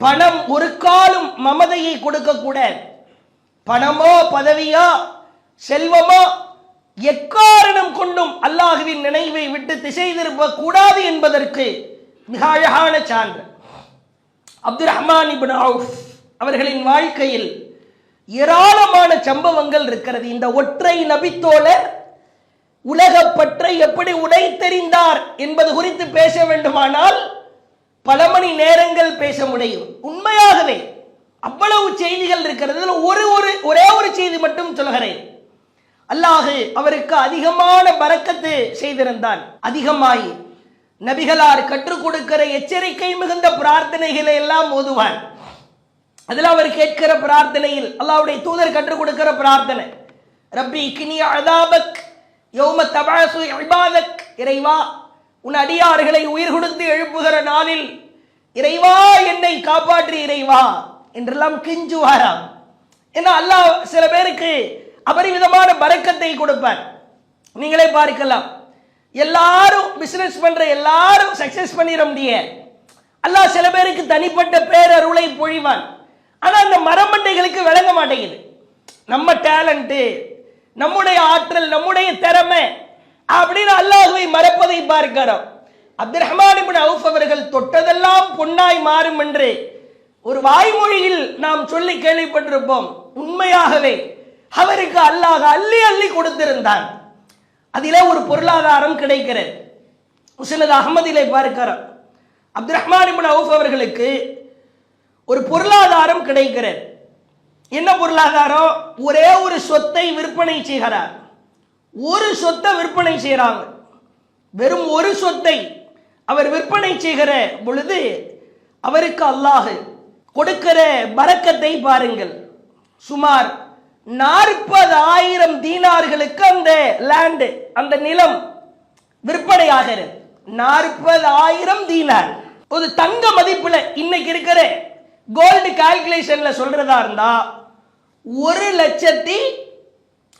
Speaker 1: பணம் ஒரு காலம் மமதையை கொடுக்க கூட, பணமோ பதவியோ செல்வமோ எக்காரணம் கொண்டும் அல்லாஹ்வின் நினைவை விட்டு திசை திருப்ப கூடாது என்பதற்கு மிக அழகான சான்று. அப்துர் ரஹ்மான் இப்னு அவுஃப் அவர்களின் வாழ்க்கையில் ஏராளமான சம்பவங்கள் இருக்கிறது. இந்த ஒற்றை நபித்தோழர் உலக பற்றை எப்படி உடைத்தெறிந்தார் என்பது குறித்து பேச வேண்டுமானால் பல மணி நேரங்கள் பேச முடியும். உண்மையாகவே அவ்வளவு செய்திகள் இருக்கிறது. ஒரே ஒரு செய்தி மட்டும் சொல்கிறேன். அல்லாஹ் அவருக்கு அதிகமான பரக்கத்து செய்திருந்தான். அதிகமாய் நபிகளார் கற்றுக் கொடுக்கிற எச்சரிக்கை மிகுந்த பிரார்த்தனைகளை எல்லாம் ஓதுவார். அதில் அவர் கேட்கிற பிரார்த்தனையில் அல்லாஹ்வுடைய தூதர் கற்றுக் கொடுக்கிற பிரார்த்தனை, ரப்பி கினி அதாபக் யௌம தபஅசு இபாதக், இறைவா உன் அடியார்களை உயிர் கொடுத்து எழுப்புகிற நாளில் இறைவா என்னை காப்பாற்றி இறைவா என்றெல்லாம் கெஞ்சுவாராம். ஏன்னா அல்லாஹ் சில பேருக்கு அபரிவிதமான பரக்கத்தை கொடுப்பார். நீங்களே பார்க்கலாம், எல்லாரும் பிசினஸ் பண்ற எல்லாரும் சக்சஸ் பண்ணிட முடியாது. அல்லாஹ் சில பேருக்கு தனிப்பட்ட பேரருளை பொழிவான். ஆனா அந்த மரமண்டைகளுக்கு விளங்க மாட்டேங்குது. நம்ம டேலண்ட், நம்முடைய ஆற்றல், நம்முடைய திறமை அப்படின்னு அல்லாஹ்வை மறப்பதை பார்க்கிறோம். அப்துல் ரஹ்மான் இப்னு அவுஃப் அவர்கள் தொட்டதெல்லாம் பொன்னாய் மாறும் என்று ஒரு வாய்மொழியில் நாம் சொல்லி கேள்விப்பட்டிருப்போம். உண்மையாகவே அவருக்கு அல்லாஹ் அள்ளி அள்ளி கொடுத்திருந்தான். அதிலே ஒரு பொருளாதாரம் கிடைக்கிறது. முஸ்னத் அஹ்மதிலே பார்க்கிறோம், அப்துல் ரஹ்மான் இப்னு அவுஃப் அவர்களுக்கு ஒரு பொருளாதாரம் கிடைக்கிறது. என்ன பொருளாதாரம்? ஒரே ஒரு சொத்தை விற்பனை செய்கிறார். ஒரு சொத்தை விற்பனை செய்கிறாங்க. வெறும் ஒரு சொத்தை அவர் விற்பனை செய்கிற பொழுது அவருக்கு அல்லாஹ் கொடுக்கிற பரக்கத்தை பாருங்கள். சுமார் 40,000 தீனார்களுக்கு அந்த லேண்ட், அந்த நிலம் விற்பனை ஆகிறது. 40,000 தீனார். ஒரு தங்க மதிப்புல இன்னைக்கு இருக்கிற கோல்டு கால்குலேஷன்ல சொல்றதா இருந்தா 1,00,000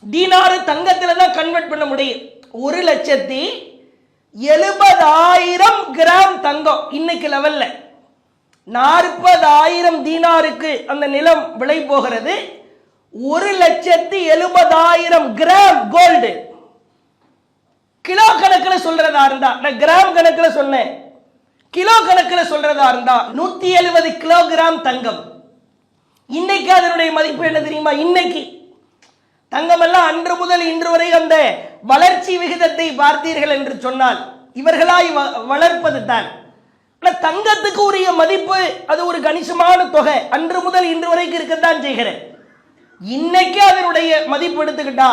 Speaker 1: தீனார் தங்கத்துல தான் கன்வெர்ட் பண்ண முடியும். 1,70,000 கிராம் தங்கம் இன்னைக்கு லெவல்ல 40,000 தீனாருக்கு அந்த நிலம் விலை போகிறது. 1,70,000 கிராம் கோல்டு. கிலோ கணக்கில் சொல்றதா இருந்தா, நான் கிராம் கணக்கில் சொன்னேன், கிலோ கணக்கில் சொல்றதா இருந்தா 170 கிலோகிராம் தங்கம். இன்னைக்கு அதனுடைய மதிப்பு என்ன தெரியுமா? இன்னைக்கு தங்கம் எல்லாம் அன்று முதல் இன்று வரை அந்த வளர்ச்சி விகிதத்தை பார்த்தீர்கள் என்று சொன்னால் இவர்களாய் வளர்ப்பது தான். தங்கத்துக்கு உரிய மதிப்பு அது ஒரு கணிசமான தொகை அன்று முதல் இன்று வரைக்கும் இருக்கத்தான் செய்கிறேன். இன்னைக்கு அதனுடைய மதிப்பு எடுத்துக்கிட்டா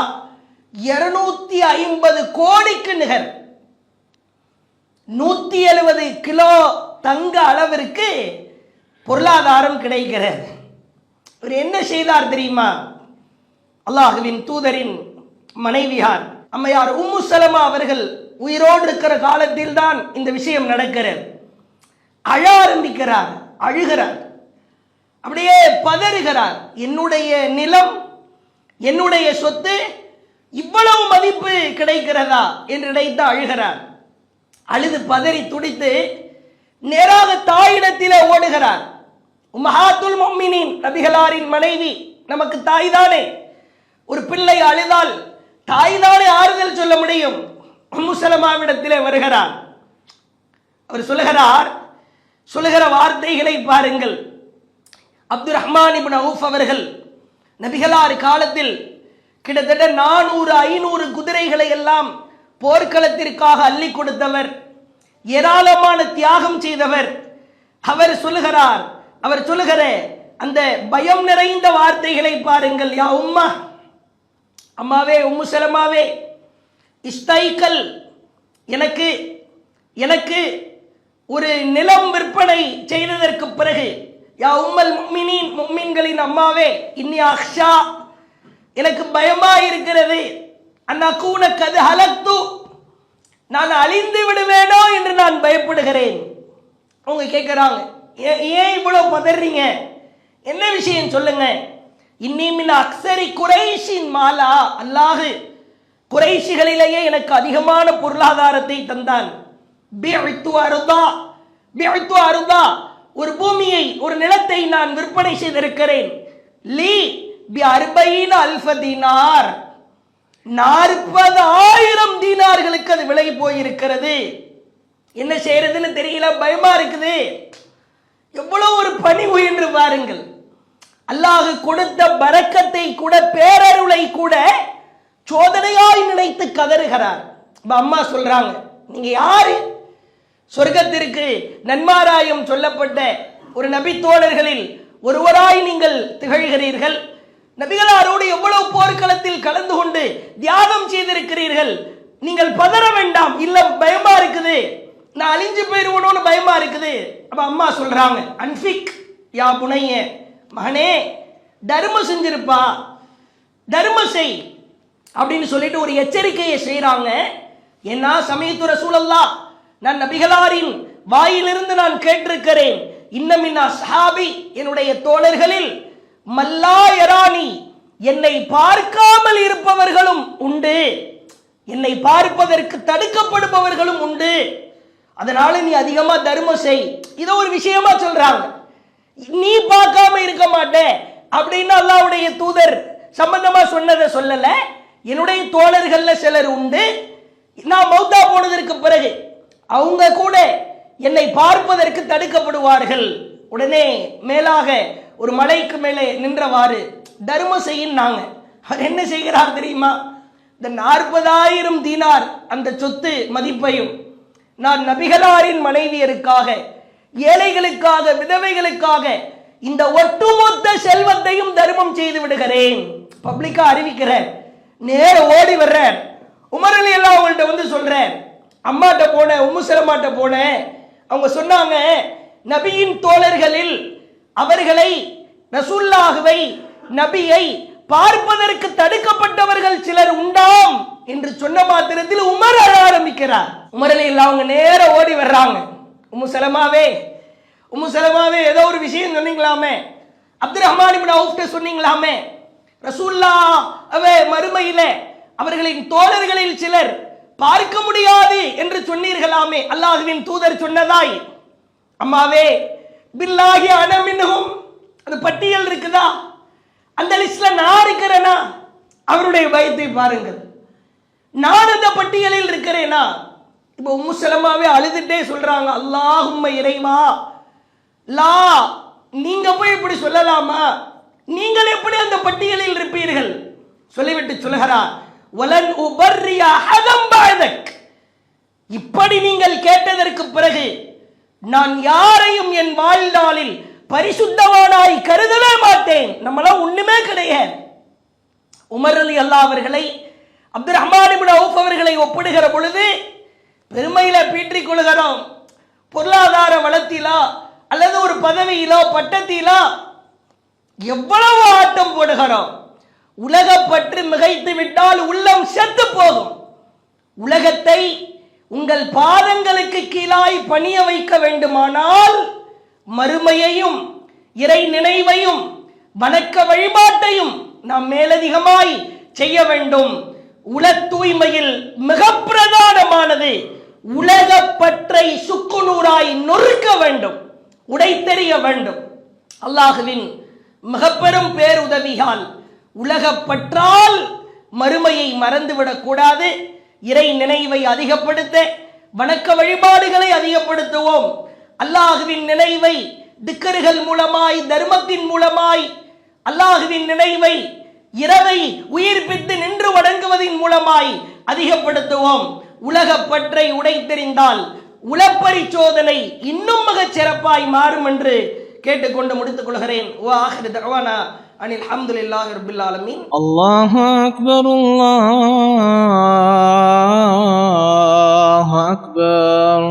Speaker 1: 250 கோடிக்கு நிகர். 170 கிலோ தங்க அளவிற்கு பொருளாதாரம் கிடைக்கிறது. இவர் என்ன செய்தார் தெரியுமா? அல்லாஹ்வின் தூதரின் மனைவியார் அம்மையார் உம்மு சலமா அவர்கள் உயிரோடு இருக்கிற காலத்தில் தான் இந்த விஷயம் நடக்கிறது. அழ ஆரம்பிக்கிறார், அழுகிறார், அப்படியே பதறுகிறார். என்னுடைய நிலம், என்னுடைய சொத்து இவ்வளவு மதிப்பு கிடைக்கிறதா என்று நினைத்து அழுகிறார். அழுது பதறி துடித்து நேராக தாயிடத்திலே ஓடுகிறார். உம்மஹாத்துல் முஃமினீன் நபிகளாரின் மனைவி, நமக்கு தாய் தானே. ஒரு பிள்ளை அழுதால் தாய் தானே ஆறுதல் சொல்ல முடியும். உம்மு சலமாவிடத்திலே வருகிறார். அவர் சொல்லுகிற வார்த்தைகளை பாருங்கள். அப்துல் ரஹ்மான் இப்னு அவுஃப் அவர்கள் நபிகளார் காலத்தில் கிட்டத்தட்ட 400-500 குதிரைகளை எல்லாம் போர்க்களத்திற்காக அள்ளி கொடுத்தவர், ஏராளமான தியாகம் செய்தவர். அவர் சொல்லுகிற அந்த பயம் நிறைந்த வார்த்தைகளை பாருங்கள். யா உம்மா, அம்மாவே, உம்மு சலமாவே, இஸ்தைக்கல், எனக்கு ஒரு நிலம் விற்பனை செய்ததற்கு பிறகு, யா உம்மல் முஃமினீன், முஃமின்களின் அம்மாவே, இன்னி அக்ஷா, எனக்கு பயமா இருக்கிறது, அன்னகூன கத் ஹலக்து, நான் அழிந்து விடுவேனோ என்று நான் பயப்படுகிறேன். அவங்க கேட்கிறாங்க, ஏன் இவ்வளவு பதறீங்க, என்ன விஷயம் சொல்லுங்க. இன்னி மின் அக்ஸரி குறைஷின் மாலா, அல்லாஹ் குறைஷிகளிலேயே எனக்கு அதிகமான பொருளாதாரத்தை தந்தான். பிஅத்து அருதா, ஒரு பூமியை, ஒரு நிலத்தை நான் விற்பனை செய்திருக்கிறேன். லீ பி 40,000 தீனார், 40,000 தீனார்களுக்கு அது விலை போயிருக்கிறது. என்ன செய்யறதுன்னு தெரியல, பயமா இருக்குது. எவ்வளவு ஒரு பணிவு என்று பாருங்கள். அல்லாஹ் கொடுத்த பரக்கத்தை கூட, பேரருளை கூட சோதனையாய் நினைத்து கதறுகிறார். அம்மா சொல்றாங்க, நீங்க யாரு? சொர்க்கத்திற்கு நன்மாராயம் சொல்லப்பட்ட ஒரு நபி தோழர்களில் ஒருவராய் நீங்கள் திகழ்கிறீர்கள். நபிகளாரோடு எவ்வளவு போர்க்களத்தில் கலந்து கொண்டு தியாகம் செய்திருக்கிறீர்கள். நீங்கள் பதற வேண்டாம். இல்ல பயமா இருக்குது, நான் அழிஞ்சு போயிருவனோன்னு பயமா இருக்குது. அப்ப அம்மா சொல்றாங்க, அன்பிக் யா புனைய, மகனே தர்மம் செஞ்சிருப்பா, தர்மம் செய் அப்படின்னு சொல்லிட்டு ஒரு எச்சரிக்கையை செய்யறாங்க. ஏன்னா சமயத்து ரசூலல்லாஹ், நான் நபிகளாரின் வாயிலிருந்து நான் கேட்டிருக்கிறேன், இன்னமின்னா சஹாபி, என்னுடைய தோழர்களில் மல்லா யரானி, என்னை பார்க்காமல் இருப்பவர்களும் உண்டு, என்னை பார்ப்பதற்கு தடுக்கப்படுபவர்களும் உண்டு. அதனால நீ அதிகமா தர்மம் செய். இத ஒரு விஷயமா சொல்றாங்க. நீ பார்க்காம இருக்க மாட்டே அப்படின்னு அல்லாஹ்வுடைய தூதர் சம்பந்தமா சொன்னதை சொல்லல. என்னுடைய தோழர்கள்ல சிலர் உண்டு, நான் மௌத்தா போனதற்கு பிறகு அவங்க கூட என்னை பார்ப்பதற்கு தடுக்கப்படுவார்கள். உடனே மேலாக ஒரு மலைக்கு மேலே நின்றவாறு தர்மம் செய்யினாங்க. அவர் என்ன செய்கிறார் தெரியுமா? இந்த 40,000 தீனார் அந்த சொத்து மதிப்பையும் நான் நபிகளாரின் மனைவியருக்காக, ஏழைகளுக்காக, விதவைகளுக்காக இந்த ஒட்டுமொத்த செல்வத்தையும் தர்மம் செய்து விடுகிறேன், பப்ளிக்கா அறிவிக்கிறேன். நேர ஓடி வர்றேன். உமர் அலி எல்லாம் அவங்கள்ட்ட வந்து சொல்றேன், அம்மாட்ட போனேன், உம்மு சலமாட்ட போனேன். அவங்க சொன்னாங்க, நபியின் தோழர்களில் அவர்களை, ரசூலுல்லாஹ்வை, நபியை பார்ப்பதற்கு தடுக்கப்பட்டவர்கள் சிலர் உண்டாம் என்று சொன்ன மாத்திரத்தில் உமர் அழ ஆரம்பிக்கிறார். உமர் அலி எல்லாம் அவங்க நேர ஓடி வர்றாங்க. உம்மு சலமாவே ஏதோ ஒரு விஷயம் சொன்னீங்களாமே, அப்துல் ரஹ்மான் இப்னு அவுஃப் சொன்னீங்களாமே, ரசூலுல்லாஹ்வை மறுமையில அவர்களின் தோழர்களில் சிலர் பார்க்க முடியாது என்று சொன்னீர்களாமே, அல்லாஹ்வின் தூதர் சொன்னதாய். அம்மாவே, பில்லாஹி அன மின்ஹும், அந்த பட்டியல் இருக்குதா, அந்த லிஸ்ட்ல நான் இருக்கிறேனா? அவருடைய பயத்தை பாருங்கள். நான் அந்த பட்டியலில் இருக்கிறேனா? இப்ப உம்மு சலமாவே அழுதுட்டே சொல்றாங்க, அல்லாஹும்ம இறைவா, லா, நீங்க போய் இப்படி சொல்லலாமா? நீங்கள் எப்படி அந்த பட்டியலில் இருப்பீர்கள்? சொல்லிவிட்டு சொல்லுகிறார், வலன் உபர்ரிய அஹதம் பஅதக், இப்படி நீங்கள் கேட்டதற்கு பிறகு நான் யாரையும் என் வாழ்நாளில் பரிசுத்தவானாய் கருதவே மாட்டேன். நம்மளாம் ஒண்ணுமே கிடையாது. உமர் அலி அல்லாஹ் அவர்களை அப்துல் ரஹ்மான் இப்னு அவுஃப் அவர்களை ஒப்பிடுகிற பொழுது பெருமையில பீற்றிக் கொள்கிறோம். பொருளாதார வளத்திலா அல்லது ஒரு பதவியிலோ பட்டத்திலோ எவ்வளவு ஆட்டம் போடுகிறோம். உலக பற்று மிகைத்து விட்டால் உள்ளம் செத்து போகும். உலகத்தை உங்கள் பாதங்களுக்கு கீழாய் பணிய வைக்க வேண்டுமானால் மறுமையையும் இறை நினைவையும் வணக்க வழிபாட்டையும் நாம் மேலதிகமாய் செய்ய வேண்டும். உல தூய்மையில் மிக பிரதானமானது உலக பற்றை சுக்குநூறாய் நொறுக்க வேண்டும், உடைத்தெறிய வேண்டும். அல்லாஹ்வின் மிக பெரும் பேருதவியால் உலக பற்றால் மறுமையை மறந்துவிடக் கூடாது. இறை நினைவை அதிகப்படுத்த வணக்க வழிபாடுகளை அதிகப்படுத்துவோம். அல்லாஹ்வின் நினைவை திக்கர்கள் மூலமாய், தர்மத்தின் மூலமாய் அல்லாஹ்வின் நினைவை இரவை உயிர்ப்பித்து நின்று வணங்குவதின் மூலமாய் அதிகப்படுத்துவோம். உலக பற்றை உடைத்தெறிந்தால் உளப்பரிசோதனை இன்னும் மிகச் சிறப்பாய் மாறும் என்று கேட்டுக்கொண்டு முடித்துக் கொள்கிறேன். வாஹிரு தஅவானா அனில் ஹம்துலில்லாஹி ரப்பில் ஆலமீன்.
Speaker 2: அல்லாஹு அக்பர், அல்லாஹு அக்பர்.